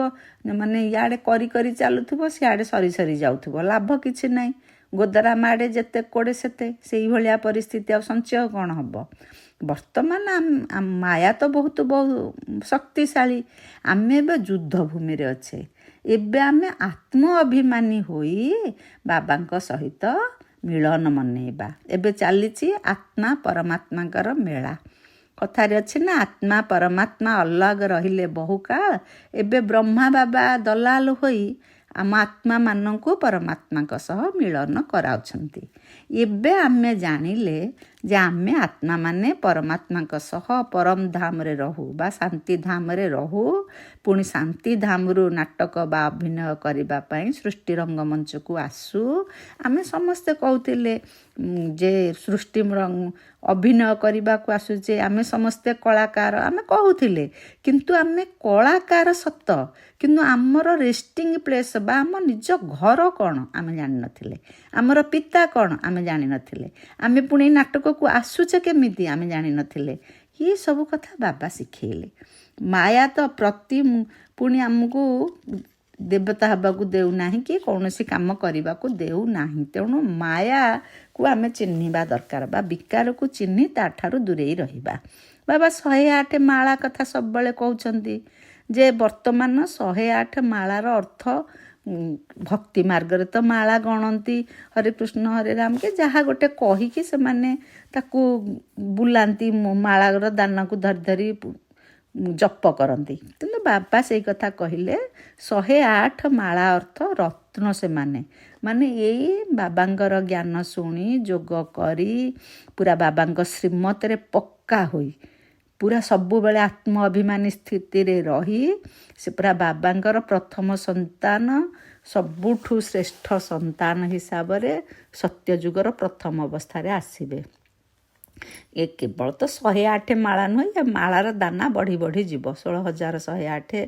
ମାନେ ଇଆଡ଼େ କରି କରି ଚାଲୁଥିବ, ସିଆଡ଼େ ସରି ସରି ଯାଉଥିବ, ଲାଭ କିଛି ନାହିଁ। ଗୋଦରା ମାଡ଼େ ଯେତେ କୋଡ଼େ ସେତେ, ସେଇଭଳିଆ ପରିସ୍ଥିତି। ଆଉ ସଞ୍ଚୟ କ'ଣ ହେବ? ବର୍ତ୍ତମାନ ମାୟା ତ ବହୁତ ଶକ୍ତିଶାଳୀ। ଆମେ ଏବେ ଯୁଦ୍ଧ ଭୂମିରେ ଅଛେ। ଏବେ ଆମେ ଆତ୍ମ ଅଭିମାନୀ ହୋଇ ବାବାଙ୍କ ସହିତ ମିଳନ ମନେଇବା। ଏବେ ଚାଲିଛି ଆତ୍ମା ପରମାତ୍ମାଙ୍କର ମେଳା। କଥାରେ ଅଛି ନା, ଆତ୍ମା ପରମାତ୍ମା ଅଲଗା ରହିଲେ ବହୁକାଳ। ଏବେ ବ୍ରହ୍ମା ବାବା ଦଲାଲ ହୋଇ ଆମ ଆତ୍ମାମାନଙ୍କୁ ପରମାତ୍ମାଙ୍କ ସହ ମିଳନ କରାଉଛନ୍ତି। ଏବେ ଆମେ ଜାଣିଲେ ଯେ ଆମେ ଆତ୍ମାମାନେ ପରମାତ୍ମାଙ୍କ ସହ ପରମ ଧାମରେ ରହୁ ବା ଶାନ୍ତି ଧାମରେ ରହୁ। ପୁଣି ଶାନ୍ତି ଧାମରୁ ନାଟକ ବା ଅଭିନୟ କରିବା ପାଇଁ ସୃଷ୍ଟି ରଙ୍ଗମଞ୍ଚକୁ ଆସୁ। ଆମେ ସମସ୍ତେ କହୁଥିଲେ ଯେ ସୃଷ୍ଟି ଅଭିନୟ କରିବାକୁ ଆସୁଛେ, ଆମେ ସମସ୍ତେ କଳାକାର, ଆମେ କହୁଥିଲେ। କିନ୍ତୁ ଆମେ କଳାକାର ସତ, କିନ୍ତୁ ଆମର ରେଷ୍ଟିଂ ପ୍ଲେସ୍ ବା ଆମ ନିଜ ଘର କ'ଣ ଆମେ ଜାଣିନଥିଲେ। ଆମର ପିତା କ'ଣ ଆମେ ଜାଣିନଥିଲେ। ଆମେ ପୁଣି ନାଟକକୁ ଆସୁଛେ କେମିତି ଆମେ ଜାଣିନଥିଲେ। ଏ ସବୁ କଥା ବାବା ଶିଖେଇଲେ। ମାୟା ତ ପୁଣି ଆମକୁ ଦେବତା ହେବାକୁ ଦେଉନାହିଁ କି କୌଣସି କାମ କରିବାକୁ ଦେଉନାହିଁ। ତେଣୁ ମାୟାକୁ ଆମେ ଚିହ୍ନିବା ଦରକାର ବା ବିକାରକୁ ଚିହ୍ନି ତାଠାରୁ ଦୂରେଇ ରହିବା। ବାବା 108 ମାଳା କଥା ସବୁବେଳେ କହୁଛନ୍ତି ଯେ ବର୍ତ୍ତମାନ 108 ମାଳାର ଅର୍ଥ ଭକ୍ତି ମାର୍ଗରେ ତ ମାଳା ଗଣନ୍ତି, ହରେ କୃଷ୍ଣ ହରେ ରାମ କି ଯାହା ଗୋଟେ କହିକି ସେମାନେ ତାକୁ ବୁଲାନ୍ତି, ମାଳାର ଦାନାକୁ ଧରି ଧରି ଜପ କରନ୍ତି। କିନ୍ତୁ ବାବା ସେଇ କଥା କହିଲେ 108 ମାଳା ଅର୍ଥ ରତ୍ନ। ସେମାନେ ମାନେ ଏଇ ବାବାଙ୍କର ଜ୍ଞାନ ଶୁଣି ଯୋଗ କରି ପୁରା ବାବାଙ୍କ ଶ୍ରୀମତରେ ପକ୍କା ହୋଇ ପୁରା ସବୁବେଳେ ଆତ୍ମ ଅଭିମାନୀ ସ୍ଥିତିରେ ରହି ସେ ପୁରା ବାବାଙ୍କର ପ୍ରଥମ ସନ୍ତାନ, ସବୁଠୁ ଶ୍ରେଷ୍ଠ ସନ୍ତାନ ହିସାବରେ ସତ୍ୟଯୁଗର ପ୍ରଥମ ଅବସ୍ଥାରେ ଆସିବେ। ଏ କେବଳ ତ 108 ମାଳା ନୁହେଁ, ଏ ମାଳାର ଦାନା ବଢ଼ି ବଢ଼ି ଯିବ। 16,108,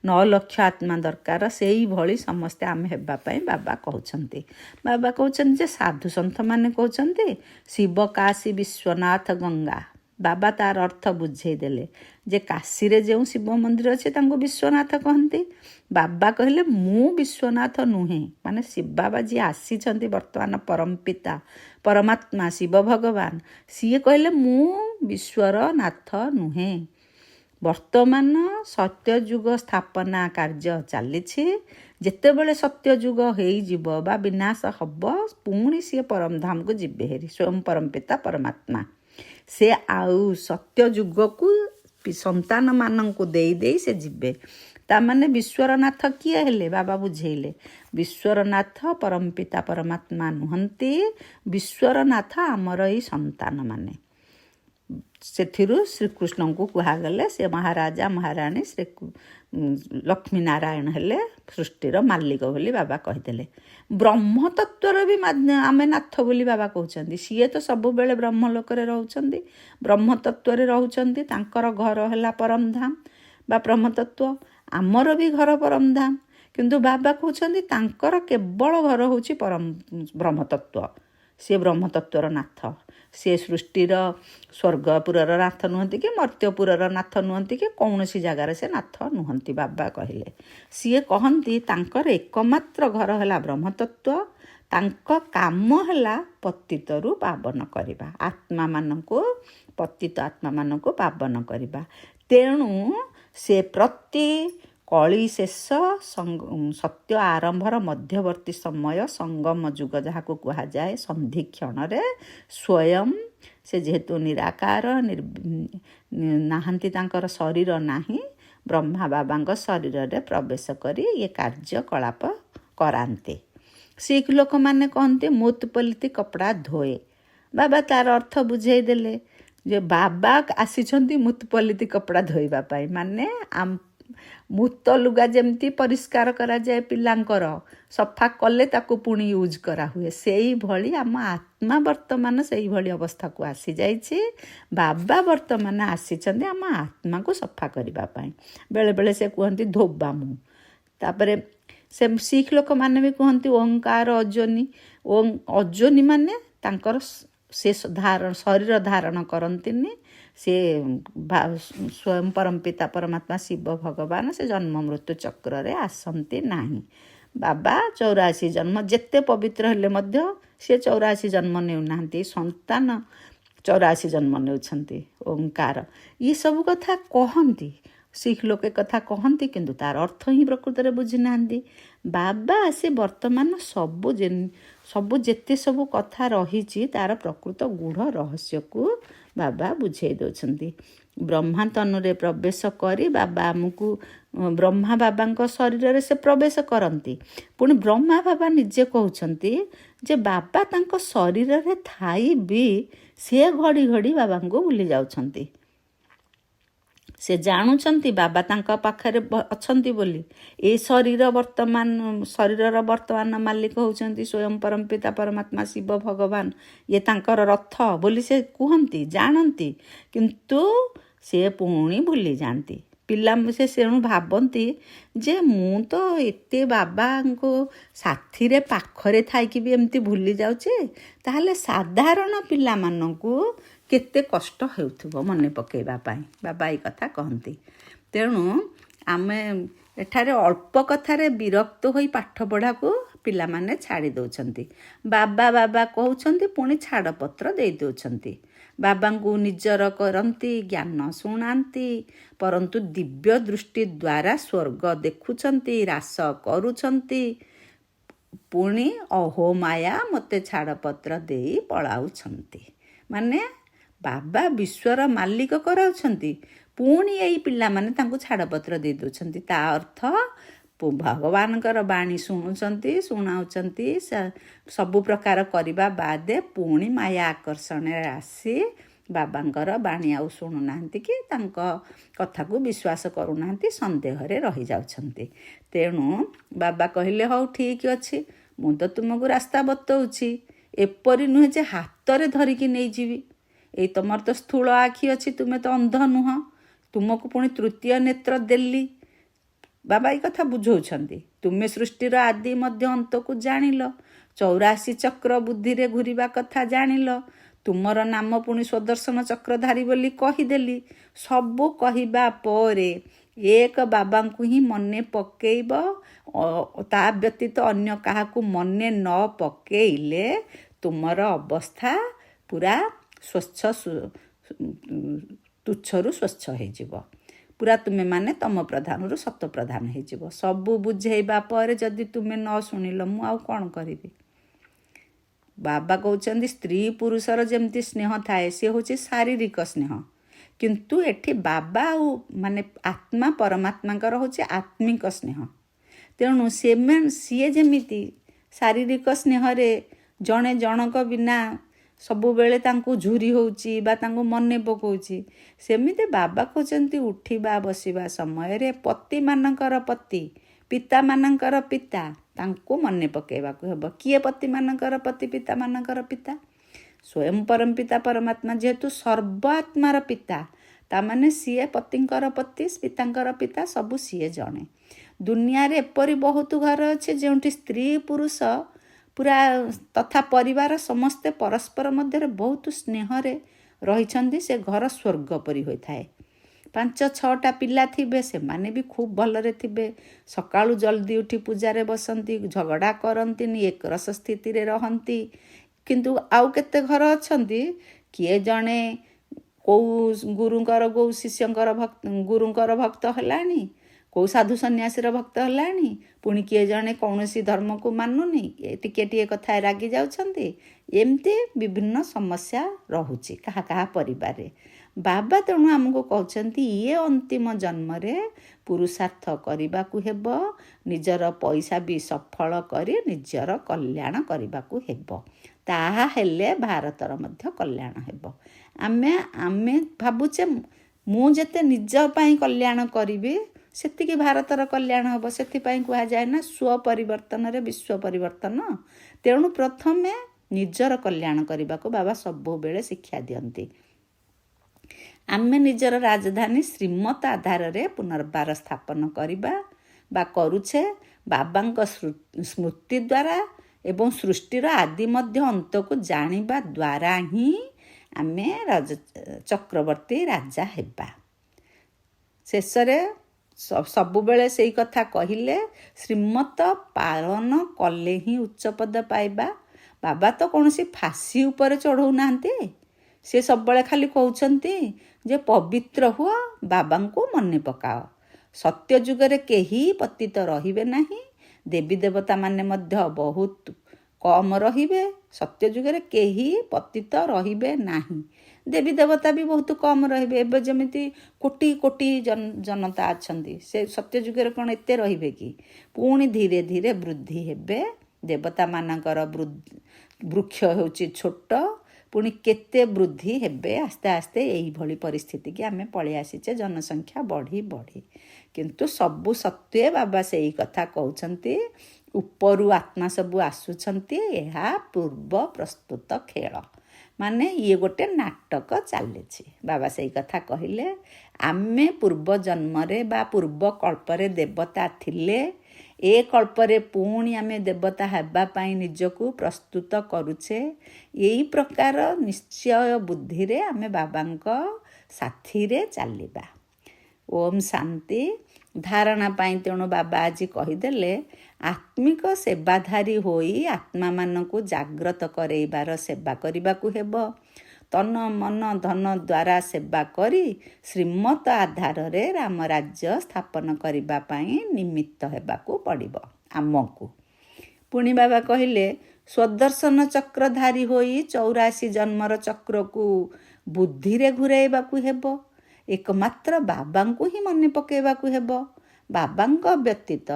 9 ଲକ୍ଷ ଆତ୍ମା ଦରକାର। ସେଇଭଳି ସମସ୍ତେ ଆମେ ହେବା ପାଇଁ ବାବା କହୁଛନ୍ତି। ବାବା କହୁଛନ୍ତି ଯେ ସାଧୁ ସନ୍ଥମାନେ କହୁଛନ୍ତି ଶିବ କାଶୀ ବିଶ୍ୱନାଥ ଗଙ୍ଗା। ବାବା ତାର ଅର୍ଥ ବୁଝେଇ ଦେଲେ ଯେ କାଶୀରେ ଯେଉଁ ଶିବ ମନ୍ଦିର ଅଛି ତାଙ୍କୁ ବିଶ୍ୱନାଥ କହନ୍ତି। ବାବା କହିଲେ ମୁଁ ବିଶ୍ୱନାଥ ନୁହେଁ, ମାନେ ଶିବ ବାବା ଯିଏ ଆସିଛନ୍ତି ବର୍ତ୍ତମାନ ପରମ ପିତା ପରମାତ୍ମା ଶିବ ଭଗବାନ, ସିଏ କହିଲେ ମୁଁ ବିଶ୍ୱର ନାଥ ନୁହେଁ। ବର୍ତ୍ତମାନ ସତ୍ୟଯୁଗ ସ୍ଥାପନା କାର୍ଯ୍ୟ ଚାଲିଛି। ଯେତେବେଳେ ସତ୍ୟଯୁଗ ହେଇଯିବ ବା ବିନାଶ ହେବ, ପୁଣି ସିଏ ପରମଧାମକୁ ଯିବେ ହେରି, ସ୍ୱୟଂ ପରମ ପିତା ପରମାତ୍ମା। ସେ ଆଉ ସତ୍ୟଯୁଗକୁ ସନ୍ତାନମାନଙ୍କୁ ଦେଇ ଦେଇ ସେ ଯିବେ। ତାମାନେ ବିଶ୍ୱର ନାଥ କିଏ ହେଲେ? ବାବା ବୁଝେଇଲେ ବିଶ୍ୱର ନାଥ ପରମ ପିତା ପରମାତ୍ମା ନୁହନ୍ତି। ବିଶ୍ୱର ନାଥ ଆମର ଏଇ ସନ୍ତାନମାନେ। ସେଥିରୁ ଶ୍ରୀକୃଷ୍ଣଙ୍କୁ କୁହାଗଲେ ସେ ମହାରାଜା ମହାରାଣୀ ଲକ୍ଷ୍ମୀ ନାରାୟଣ ହେଲେ ସୃଷ୍ଟିର ମାଲିକ ବୋଲି ବାବା କହିଦେଲେ। ବ୍ରହ୍ମତତ୍ତ୍ୱର ବି ଆମେ ନାଥ ବୋଲି ବାବା କହୁଛନ୍ତି। ସିଏ ତ ସବୁବେଳେ ବ୍ରହ୍ମଲୋକରେ ରହୁଛନ୍ତି, ବ୍ରହ୍ମତତ୍ତ୍ୱରେ ରହୁଛନ୍ତି। ତାଙ୍କର ଘର ହେଲା ପରମଧାମ ବା ବ୍ରହ୍ମତତ୍ତ୍ୱ। ଆମର ବି ଘର ପରମଧାମ, କିନ୍ତୁ ବାବା କହୁଛନ୍ତି ତାଙ୍କର କେବଳ ଘର ହେଉଛି ବ୍ରହ୍ମତତ୍ତ୍ୱ। ସିଏ ବ୍ରହ୍ମତତ୍ତ୍ୱର ନାଥ। ସେ ସୃଷ୍ଟିର ସ୍ୱର୍ଗପୁରର ନାଥ ନୁହନ୍ତି କି ମର୍ତ୍ତ୍ୟପୁରର ନାଥ ନୁହନ୍ତି କି କୌଣସି ଜାଗାରେ ସେ ନାଥ ନୁହନ୍ତି। ବାବା କହିଲେ, ସିଏ କହନ୍ତି ତାଙ୍କର ଏକମାତ୍ର ଘର ହେଲା ବ୍ରହ୍ମତତ୍ତ୍ୱ, ତାଙ୍କ କାମ ହେଲା ପତିତରୁ ପାବନ କରିବା, ଆତ୍ମାମାନଙ୍କୁ ପତିତ ଆତ୍ମାମାନଙ୍କୁ ପାବନ କରିବା। ତେଣୁ ସେ ପ୍ରତି କଳି ଶେଷ ସତ୍ୟ ଆରମ୍ଭର ମଧ୍ୟବର୍ତ୍ତୀ ସମୟ ସଙ୍ଗମ ଯୁଗ ଯାହାକୁ କୁହାଯାଏ, ସନ୍ଧିକ୍ଷଣରେ ସ୍ୱୟଂ ସେ ଯେହେତୁ ନିରାକାର ନାହାନ୍ତି, ତାଙ୍କର ଶରୀର ନାହିଁ, ବ୍ରହ୍ମା ବାବାଙ୍କ ଶରୀରରେ ପ୍ରବେଶ କରି ଏ କାର୍ଯ୍ୟକଳାପ କରାନ୍ତି। ଶିଖ ଲୋକମାନେ କହନ୍ତି ମୁତ୍ ପଲିତି କପଡ଼ା ଧୋଏ। ବାବା ତାର ଅର୍ଥ ବୁଝେଇ ଦେଲେ ଯେ ବାବା ଆସିଛନ୍ତି ମୁତ୍ ପଲିତି କପଡ଼ା ଧୋଇବା ପାଇଁ, ମାନେ ମୂତ ଲୁଗା ଯେମିତି ପରିଷ୍କାର କରାଯାଏ ପିଲାଙ୍କର, ସଫା କଲେ ତାକୁ ପୁଣି ୟୁଜ୍ କରାହୁଏ, ସେଇଭଳି ଆମ ଆତ୍ମା ବର୍ତ୍ତମାନ ସେଇଭଳି ଅବସ୍ଥାକୁ ଆସିଯାଇଛି। ବାବା ବର୍ତ୍ତମାନ ଆସିଛନ୍ତି ଆମ ଆତ୍ମାକୁ ସଫା କରିବା ପାଇଁ। ବେଳେବେଳେ ସେ କୁହନ୍ତି ଧୋବାମୁ। ତାପରେ ସେ ଶିଖ ଲୋକମାନେ ବି କୁହନ୍ତି ଓଙ୍କାର ଅଜନି। ଅଜନି ମାନେ ତାଙ୍କର ସେ ଶରୀର ଧାରଣ କରନ୍ତିନି, ସେ ସ୍ୱୟଂ ପରମପିତା ପରମାତ୍ମା ଶିବ ଭଗବାନ ସେ ଜନ୍ମ ମୃତ୍ୟୁ ଚକ୍ରରେ ଆସନ୍ତି ନାହିଁ। ବାବା 84 ଜନ୍ମ ଯେତେ ପବିତ୍ର ହେଲେ ମଧ୍ୟ ସେ 84 ଜନ୍ମ ନେଉନାହାନ୍ତି, ସନ୍ତାନ 84 ଜନ୍ମ ନେଉଛନ୍ତି। ଓଙ୍କାର ଏସବୁ କଥା କହନ୍ତି, ଶିଖ ଲୋକେ କଥା କହନ୍ତି, କିନ୍ତୁ ତାର ଅର୍ଥ ହିଁ ପ୍ରକୃତରେ ବୁଝିନାହାନ୍ତି। ବାବା ଆସି ବର୍ତ୍ତମାନ ସବୁ ଯେତେ ସବୁ କଥା ରହିଛି ତାର ପ୍ରକୃତ ଗୂଢ଼ ରହସ୍ୟକୁ ବାବା ବୁଝେଇ ଦେଉଛନ୍ତି। ବ୍ରହ୍ମା ତନୁରେ ପ୍ରବେଶ କରି ବାବା ଆମକୁ ବ୍ରହ୍ମା ବାବାଙ୍କ ଶରୀରରେ ସେ ପ୍ରବେଶ କରନ୍ତି। ପୁଣି ବ୍ରହ୍ମା ବାବା ନିଜେ କହୁଛନ୍ତି ଯେ ବାବା ତାଙ୍କ ଶରୀରରେ ଥାଇ ବି ସେ ଘଡ଼ି ଘଡ଼ି ବାବାଙ୍କୁ ଭୁଲି ଯାଉଛନ୍ତି। ସେ ଜାଣୁଛନ୍ତି ବାବା ତାଙ୍କ ପାଖରେ ଅଛନ୍ତି ବୋଲି। ଏ ଶରୀରର ବର୍ତ୍ତମାନ ମାଲିକ ହେଉଛନ୍ତି ସ୍ୱୟଂ ପରମପିତା ପରମାତ୍ମା ଶିବ ଭଗବାନ, ଇଏ ତାଙ୍କର ରଥ ବୋଲି ସେ କୁହନ୍ତି, ଜାଣନ୍ତି, କିନ୍ତୁ ସେ ପୁଣି ଭୁଲି ଯାଆନ୍ତି। ପିଲା ସେ ସେଣୁ ଭାବନ୍ତି ଯେ ମୁଁ ତ ଏତେ ବାବାଙ୍କୁ ସାଥିରେ ପାଖରେ ଥାଇକି ବି ଏମିତି ଭୁଲି ଯାଉଛି, ତାହେଲେ ସାଧାରଣ ପିଲାମାନଙ୍କୁ କେତେ କଷ୍ଟ ହେଉଥିବ ମନେ ପକାଇବା ପାଇଁ, ବାବା ଏଇ କଥା କହନ୍ତି। ତେଣୁ ଆମେ ଏଠାରେ ଅଳ୍ପ କଥାରେ ବିରକ୍ତ ହୋଇ ପାଠ ପଢ଼ାକୁ ପିଲାମାନେ ଛାଡ଼ି ଦେଉଛନ୍ତି। ବାବା କହୁଛନ୍ତି, ପୁଣି ଛାଡ଼ପତ୍ର ଦେଇ ଦେଉଛନ୍ତି। ବାବାଙ୍କୁ ନିଜର କରନ୍ତି, ଜ୍ଞାନ ଶୁଣାନ୍ତି, ପରନ୍ତୁ ଦିବ୍ୟ ଦୃଷ୍ଟି ଦ୍ୱାରା ସ୍ୱର୍ଗ ଦେଖୁଛନ୍ତି, ରାସ କରୁଛନ୍ତି, ପୁଣି ଅହୋ ମାୟା ମୋତେ ଛାଡ଼ପତ୍ର ଦେଇ ପଳାଉଛନ୍ତି। ମାନେ ବାବା ବିଶ୍ୱର ମାଲିକ କରାଉଛନ୍ତି, ପୁଣି ଏଇ ପିଲାମାନେ ତାଙ୍କୁ ଛାଡ଼ପତ୍ର ଦେଇ ଦେଉଛନ୍ତି। ତା ଅର୍ଥ ଭଗବାନଙ୍କର ବାଣୀ ଶୁଣାଉଛନ୍ତି, ସବୁ ପ୍ରକାର କରିବା ବାଦେ ପୁଣି ମାୟା ଆକର୍ଷଣରେ ଆସି ବାବାଙ୍କର ବାଣୀ ଆଉ ଶୁଣୁନାହାନ୍ତି କି ତାଙ୍କ କଥାକୁ ବିଶ୍ୱାସ କରୁନାହାନ୍ତି, ସନ୍ଦେହରେ ରହିଯାଉଛନ୍ତି। ତେଣୁ ବାବା କହିଲେ ହଉ ଠିକ୍ ଅଛି, ମୁଁ ତ ତୁମକୁ ରାସ୍ତା ବତଉଛି, ଏପରି ନୁହେଁ ଯେ ହାତରେ ଧରିକି ନେଇଯିବି। ଏଇ ତମର ତ ସ୍ଥୂଳ ଆଖି ଅଛି, ତୁମେ ତ ଅନ୍ଧ ନୁହଁ, ତୁମକୁ ପୁଣି ତୃତୀୟ ନେତ୍ର ଦେଲି। ବାବା ଏଇ କଥା ବୁଝଉଛନ୍ତି। ତୁମେ ସୃଷ୍ଟିର ଆଦି ମଧ୍ୟ ଅନ୍ତକୁ ଜାଣିଲ, 84 ଚକ୍ର ବୁଦ୍ଧିରେ ଘୁରିବା କଥା ଜାଣିଲ, ତୁମର ନାମ ପୁଣି ସ୍ୱଦର୍ଶନ ଚକ୍ରଧାରୀ ବୋଲି କହିଦେଲି। ସବୁ କହିବା ପରେ ଏକ ବାବାଙ୍କୁ ହିଁ ମନେ ପକେଇବ, ତା ବ୍ୟତୀତ ଅନ୍ୟ କାହାକୁ ମନେ ନ ପକେଇଲେ ତୁମର ଅବସ୍ଥା ପୁରା ତୁଚ୍ଛରୁ ସ୍ୱଚ୍ଛ ହେଇଯିବ। ପୁରା ତୁମେ ମାନେ ତମ ପ୍ରଧାନରୁ ସତ ପ୍ରଧାନ ହେଇଯିବ। ସବୁ ବୁଝେଇବା ପରେ ଯଦି ତୁମେ ନ ଶୁଣିଲ ମୁଁ ଆଉ କ'ଣ କରିବି? ବାବା କହୁଛନ୍ତି ସ୍ତ୍ରୀ ପୁରୁଷର ଯେମିତି ସ୍ନେହ ଥାଏ, ସେ ହେଉଛି ଶାରୀରିକ ସ୍ନେହ, କିନ୍ତୁ ଏଠି ବାବା ଆଉ ମାନେ ଆତ୍ମା ପରମାତ୍ମାଙ୍କର ହେଉଛି ଆତ୍ମିକ ସ୍ନେହ। ତେଣୁ ସିଏ ଯେମିତି ଶାରୀରିକ ସ୍ନେହରେ ଜଣେ ଜଣଙ୍କ ବିନା ସବୁବେଳେ ତାଙ୍କୁ ଝୁରି ହେଉଛି ବା ତାଙ୍କୁ ମନେ ପକାଉଛି, ସେମିତି ବାବା କହୁଛନ୍ତି ଉଠିବା ବସିବା ସମୟରେ ପତିମାନଙ୍କର ପତି, ପିତାମାନଙ୍କର ପିତା, ତାଙ୍କୁ ମନେ ପକାଇବାକୁ ହେବ। କିଏ ପତିମାନଙ୍କର ପତି, ପିତାମାନଙ୍କର ପିତା? ସ୍ୱୟଂ ପରମପିତା ପରମାତ୍ମା ଯେହେତୁ ସର୍ବାତ୍ମାର ପିତା, ତାମାନେ ସିଏ ପତିଙ୍କର ପତି, ପିତାଙ୍କର ପିତା, ସବୁ ସିଏ ଜଣେ। ଦୁନିଆରେ ଏପରି ବହୁତ ଘର ଅଛି ଯେଉଁଠି ସ୍ତ୍ରୀ ପୁରୁଷ ପୁରା ତଥା ପରିବାର ସମସ୍ତେ ପରସ୍ପର ମଧ୍ୟରେ ବହୁତ ସ୍ନେହରେ ରହିଛନ୍ତି। ସେ ଘର ସ୍ୱର୍ଗ ପରି ହୋଇଥାଏ। 5-6ଟା ପିଲା ଥିବେ, ସେମାନେ ବି ଖୁବ୍ ଭଲରେ ଥିବେ। ସକାଳୁ ଜଲ୍ଦି ଉଠି ପୂଜାରେ ବସନ୍ତି, ଝଗଡ଼ା କରନ୍ତିନି, ଏକରସ ସ୍ଥିତିରେ ରହନ୍ତି। କିନ୍ତୁ ଆଉ କେତେ ଘର ଅଛନ୍ତି, କିଏ ଜଣେ କେଉଁ ଗୁରୁଙ୍କର ଭକ୍ତ ହେଲାଣି, କେଉଁ ସାଧୁ ସନ୍ନ୍ୟାସୀର ଭକ୍ତ ହେଲାଣି, ପୁଣି କିଏ ଜଣେ କୌଣସି ଧର୍ମକୁ ମାନୁନି, ଟିକିଏ କଥାରେ ରାଗି ଯାଉଛନ୍ତି। ଏମିତି ବିଭିନ୍ନ ସମସ୍ୟା ରହୁଛି କାହା କାହା ପରିବାରରେ। ବାବା ତେଣୁ ଆମକୁ କହୁଛନ୍ତି ଇଏ ଅନ୍ତିମ ଜନ୍ମରେ ପୁରୁଷାର୍ଥ କରିବାକୁ ହେବ, ନିଜର ପଇସା ବି ସଫଳ କରି ନିଜର କଲ୍ୟାଣ କରିବାକୁ ହେବ। ତାହା ହେଲେ ଭାରତର ମଧ୍ୟ କଲ୍ୟାଣ ହେବ। ଆମେ ଭାବୁଛେ ମୁଁ ଯେତେ ନିଜ ପାଇଁ କଲ୍ୟାଣ କରିବି ସେତିକି ଭାରତର କଲ୍ୟାଣ ହେବ। ସେଥିପାଇଁ କୁହାଯାଏ ନା ସ୍ୱପରିବର୍ତ୍ତନରେ ବିଶ୍ୱ ପରିବର୍ତ୍ତନ। ତେଣୁ ପ୍ରଥମେ ନିଜର କଲ୍ୟାଣ କରିବାକୁ ବାବା ସବୁବେଳେ ଶିକ୍ଷା ଦିଅନ୍ତି। ଆମେ ନିଜର ରାଜଧାନୀ ଶ୍ରୀମତ ଆଧାରରେ ପୁନର୍ବାର ସ୍ଥାପନ କରିବା ବା କରୁଛେ। ବାବାଙ୍କ ସ୍ମୃତି ଦ୍ୱାରା ଏବଂ ସୃଷ୍ଟିର ଆଦି ମଧ୍ୟ ଅନ୍ତକୁ ଜାଣିବା ଦ୍ୱାରା ହିଁ ଆମେ ଚକ୍ରବର୍ତ୍ତୀ ରାଜା ହେବା। ଶେଷରେ ସବୁବେଳେ ସେଇ କଥା କହିଲେ, ଶ୍ରୀମତ ପାଳନ କଲେ ହିଁ ଉଚ୍ଚପଦ ପାଇବା। ବାବା ତ କୌଣସି ଫାଶୀ ଉପରେ ଚଢ଼ଉନାହାନ୍ତି। ସେ ସବୁବେଳେ ଖାଲି କହୁଛନ୍ତି ଯେ ପବିତ୍ର ହୁଅ, ବାବାଙ୍କୁ ମନେ ପକାଅ। ସତ୍ୟ ଯୁଗରେ କେହି ପତିତ ରହିବେ ନାହିଁ। ଦେବୀ ଦେବତାମାନେ ମଧ୍ୟ ବହୁତ କମ୍ ରହିବେ। ସତ୍ୟ ଯୁଗରେ କେହି ପତିତ ରହିବେ ନାହିଁ। ଦେବୀ ଦେବତା ବି ବହୁତ କମ୍ ରହିବେ। ଏବେ ଯେମିତି କୋଟି କୋଟି ଜନତା ଅଛନ୍ତି, ସେ ସତ୍ୟ ଯୁଗରେ କ'ଣ ଏତେ ରହିବେ କି? ପୁଣି ଧୀରେ ଧୀରେ ବୃଦ୍ଧି ହେବେ। ଦେବତାମାନଙ୍କର ବୃକ୍ଷ ହେଉଛି ଛୋଟ, ପୁଣି କେତେ ବୃଦ୍ଧି ହେବେ। ଆସ୍ତେ ଆସ୍ତେ ଏଇଭଳି ପରିସ୍ଥିତିକି ଆମେ ପଳେଇ ଆସିଛେ, ଜନସଂଖ୍ୟା ବଢ଼ି ବଢ଼ି। କିନ୍ତୁ ସବୁ ସତ୍ତ୍ୱେ ବାବା ସେଇ କଥା କହୁଛନ୍ତି, ଉପରୁ ଆତ୍ମା ସବୁ ଆସୁଛନ୍ତି, ଏହା ପୂର୍ବ ପ୍ରସ୍ତୁତ ଖେଳ। ମାନେ ଇଏ ଗୋଟେ ନାଟକ ଚାଲିଛି। ବାବା ସେଇ କଥା କହିଲେ। ଆମେ ପୂର୍ବ ଜନ୍ମରେ ବା ପୂର୍ବ କଳ୍ପରେ ଦେବତା ଥିଲେ, ଏ କଳ୍ପରେ ପୁଣି ଆମେ ଦେବତା ହେବା ପାଇଁ ନିଜକୁ ପ୍ରସ୍ତୁତ କରୁଛେ। ଏଇ ପ୍ରକାର ନିଶ୍ଚୟ ବୁଦ୍ଧିରେ ଆମେ ବାବାଙ୍କ ସାଥିରେ ଚାଲିବା। ଓମ୍ ଶାନ୍ତି। ଧାରଣା ପାଇଁ ତେଣୁ ବାବା ଆଜି କହିଦେଲେ, ଆତ୍ମିକ ସେବାଧାରୀ ହୋଇ ଆତ୍ମାମାନଙ୍କୁ ଜାଗ୍ରତ କରେଇବାର ସେବା କରିବାକୁ ହେବ। ତନ ମନ ଧନ ଦ୍ୱାରା ସେବା କରି ଶ୍ରୀମତ ଆଧାରରେ ରାମ ରାଜ୍ୟ ସ୍ଥାପନ କରିବା ପାଇଁ ନିମିତ୍ତ ହେବାକୁ ପଡ଼ିବ ଆମକୁ। ପୁଣି ବାବା କହିଲେ, ସ୍ୱଦର୍ଶନ ଚକ୍ରଧାରୀ ହୋଇ 84 ଜନ୍ମର ଚକ୍ରକୁ ବୁଦ୍ଧିରେ ଘୁରାଇବାକୁ ହେବ। ଏକମାତ୍ର ବାବାଙ୍କୁ ହିଁ ମନେ ପକାଇବାକୁ ହେବ। ବାବାଙ୍କ ବ୍ୟତୀତ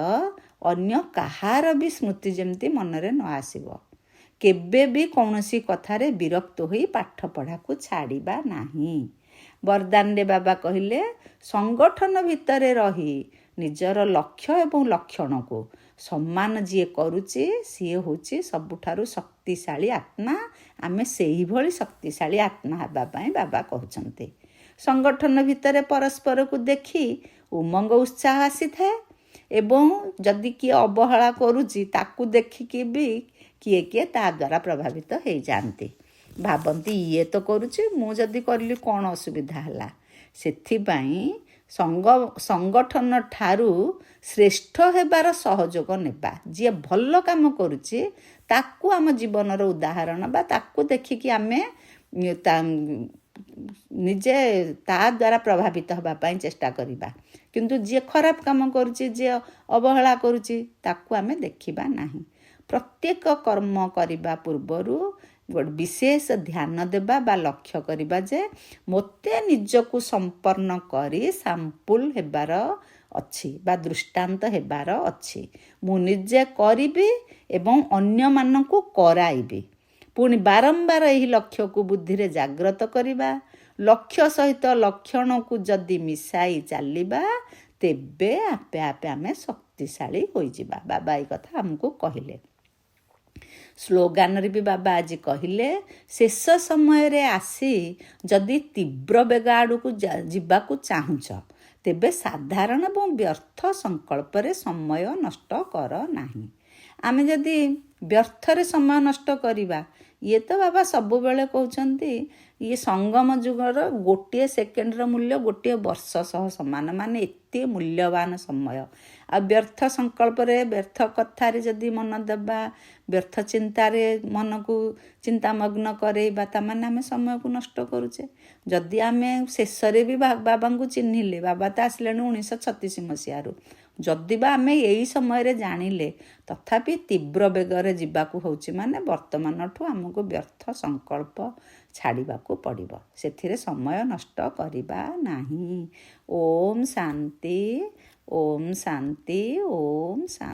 ଅନ୍ୟ କାହାର ବି ସ୍ମୃତି ଯେମିତି ମନରେ ନ ଆସିବ। କେବେ ବି କୌଣସି କଥାରେ ବିରକ୍ତ ହୋଇ ପାଠ ପଢ଼ାକୁ ଛାଡ଼ିବା ନାହିଁ। ବରଦାନରେ ବାବା କହିଲେ, ସଂଗଠନ ଭିତରେ ରହି ନିଜର ଲକ୍ଷ୍ୟ ଏବଂ ଲକ୍ଷଣକୁ ସମ୍ମାନ ଯିଏ କରୁଛି ସିଏ ହେଉଛି ସବୁଠାରୁ ଶକ୍ତିଶାଳୀ ଆତ୍ମା। ଆମେ ସେଇଭଳି ଶକ୍ତିଶାଳୀ ଆତ୍ମା ହେବା ପାଇଁ ବାବା କହୁଛନ୍ତି। ସଂଗଠନ ଭିତରେ ପରସ୍ପରକୁ ଦେଖି ଉମଙ୍ଗ ଉତ୍ସାହ ଆସିଥାଏ ଏବଂ ଯଦି କିଏ ଅବହେଳା କରୁଛି ତାକୁ ଦେଖିକି ବି କିଏ ତା ଦ୍ୱାରା ପ୍ରଭାବିତ ହେଇଯାଆନ୍ତି। ଭାବନ୍ତି ଇଏ ତ କରୁଛି, ମୁଁ ଯଦି କରିଲି କ'ଣ ଅସୁବିଧା ହେଲା। ସେଥିପାଇଁ ସଂଗଠନ ଠାରୁ ଶ୍ରେଷ୍ଠ ହେବାର ସହଯୋଗ ନେବା। ଯିଏ ଭଲ କାମ କରୁଛି ତାକୁ ଆମ ଜୀବନର ଉଦାହରଣ ବା ତାକୁ ଦେଖିକି ଆମେ ନିଜେ ତା ଦ୍ୱାରା ପ୍ରଭାବିତ ହେବା ପାଇଁ ଚେଷ୍ଟା କରିବା। କିନ୍ତୁ ଯିଏ ଖରାପ କାମ କରୁଛି, ଯିଏ ଅବହେଳା କରୁଛି, ତାକୁ ଆମେ ଦେଖିବା ନାହିଁ। ପ୍ରତ୍ୟେକ କର୍ମ କରିବା ପୂର୍ବରୁ ଗୋଟେ ବିଶେଷ ଧ୍ୟାନ ଦେବା ବା ଲକ୍ଷ୍ୟ କରିବା ଯେ ମୋତେ ନିଜକୁ ସମ୍ପନ୍ନ କରି ସାମ୍ପୁଲ ହେବାର ଅଛି ବା ଦୃଷ୍ଟାନ୍ତ ହେବାର ଅଛି। ମୁଁ ନିଜେ କରିବି ଏବଂ ଅନ୍ୟମାନଙ୍କୁ କରାଇବି। ପୁଣି ବାରମ୍ବାର ଏହି ଲକ୍ଷ୍ୟକୁ ବୁଦ୍ଧିରେ ଜାଗ୍ରତ କରିବା। ଲକ୍ଷ୍ୟ ସହିତ ଲକ୍ଷଣକୁ ଯଦି ମିଶାଇ ଚାଲିବା, ତେବେ ଆପେ ଆପେ ଆମେ ଶକ୍ତିଶାଳୀ ହୋଇଯିବା। ବାବା ଏହି କଥା ଆମକୁ କହିଲେ। ସ୍ଲୋଗାନରେ ବି ବାବା ଆଜି କହିଲେ, ଶେଷ ସମୟରେ ଆସି ଯଦି ତୀବ୍ର ବେଗ ଆଡ଼କୁ ଯିବାକୁ ଚାହୁଁଛ, ତେବେ ସାଧାରଣ ଏବଂ ବ୍ୟର୍ଥ ସଂକଳ୍ପରେ ସମୟ ନଷ୍ଟ କର ନାହିଁ। ଆମେ ଯଦି ବ୍ୟର୍ଥରେ ସମୟ ନଷ୍ଟ କରିବା, ଇଏ ତ ବାବା ସବୁବେଳେ କହୁଛନ୍ତି ଇଏ ସଙ୍ଗମ ଯୁଗର ଗୋଟିଏ ସେକେଣ୍ଡର ମୂଲ୍ୟ ଗୋଟିଏ ବର୍ଷ ସହ ସମାନ, ମାନେ ଏତେ ମୂଲ୍ୟବାନ ସମୟ। ଆଉ ବ୍ୟର୍ଥ ସଂକଳ୍ପରେ, ବ୍ୟର୍ଥ କଥାରେ ଯଦି ମନ ଦେବା, ବ୍ୟର୍ଥ ଚିନ୍ତାରେ ମନକୁ ଚିନ୍ତାମଗ୍ନ କରେଇବା, ତାମାନେ ଆମେ ସମୟକୁ ନଷ୍ଟ କରୁଛେ। ଯଦି ଆମେ ଶେଷରେ ବି ବାବାଙ୍କୁ ଚିହ୍ନିଲେ, ବାବା ତ ଆସିଲେଣି 1936 ମସିହାରୁ, ଯଦି ବା ଆମେ ଏଇ ସମୟରେ ଜାଣିଲେ, ତଥାପି ତୀବ୍ର ବେଗରେ ଯିବାକୁ ହେଉଛି, ମାନେ ବର୍ତ୍ତମାନଠୁ ଆମକୁ ବ୍ୟର୍ଥ ସଂକଳ୍ପ ଛାଡ଼ିବାକୁ ପଡ଼ିବ, ସେଥିରେ ସମୟ ନଷ୍ଟ କରିବା ନାହିଁ। ଓମ୍ ଶାନ୍ତି, ଓମ୍ ଶାନ୍ତି, ଓମ୍ ଶାନ୍ତି।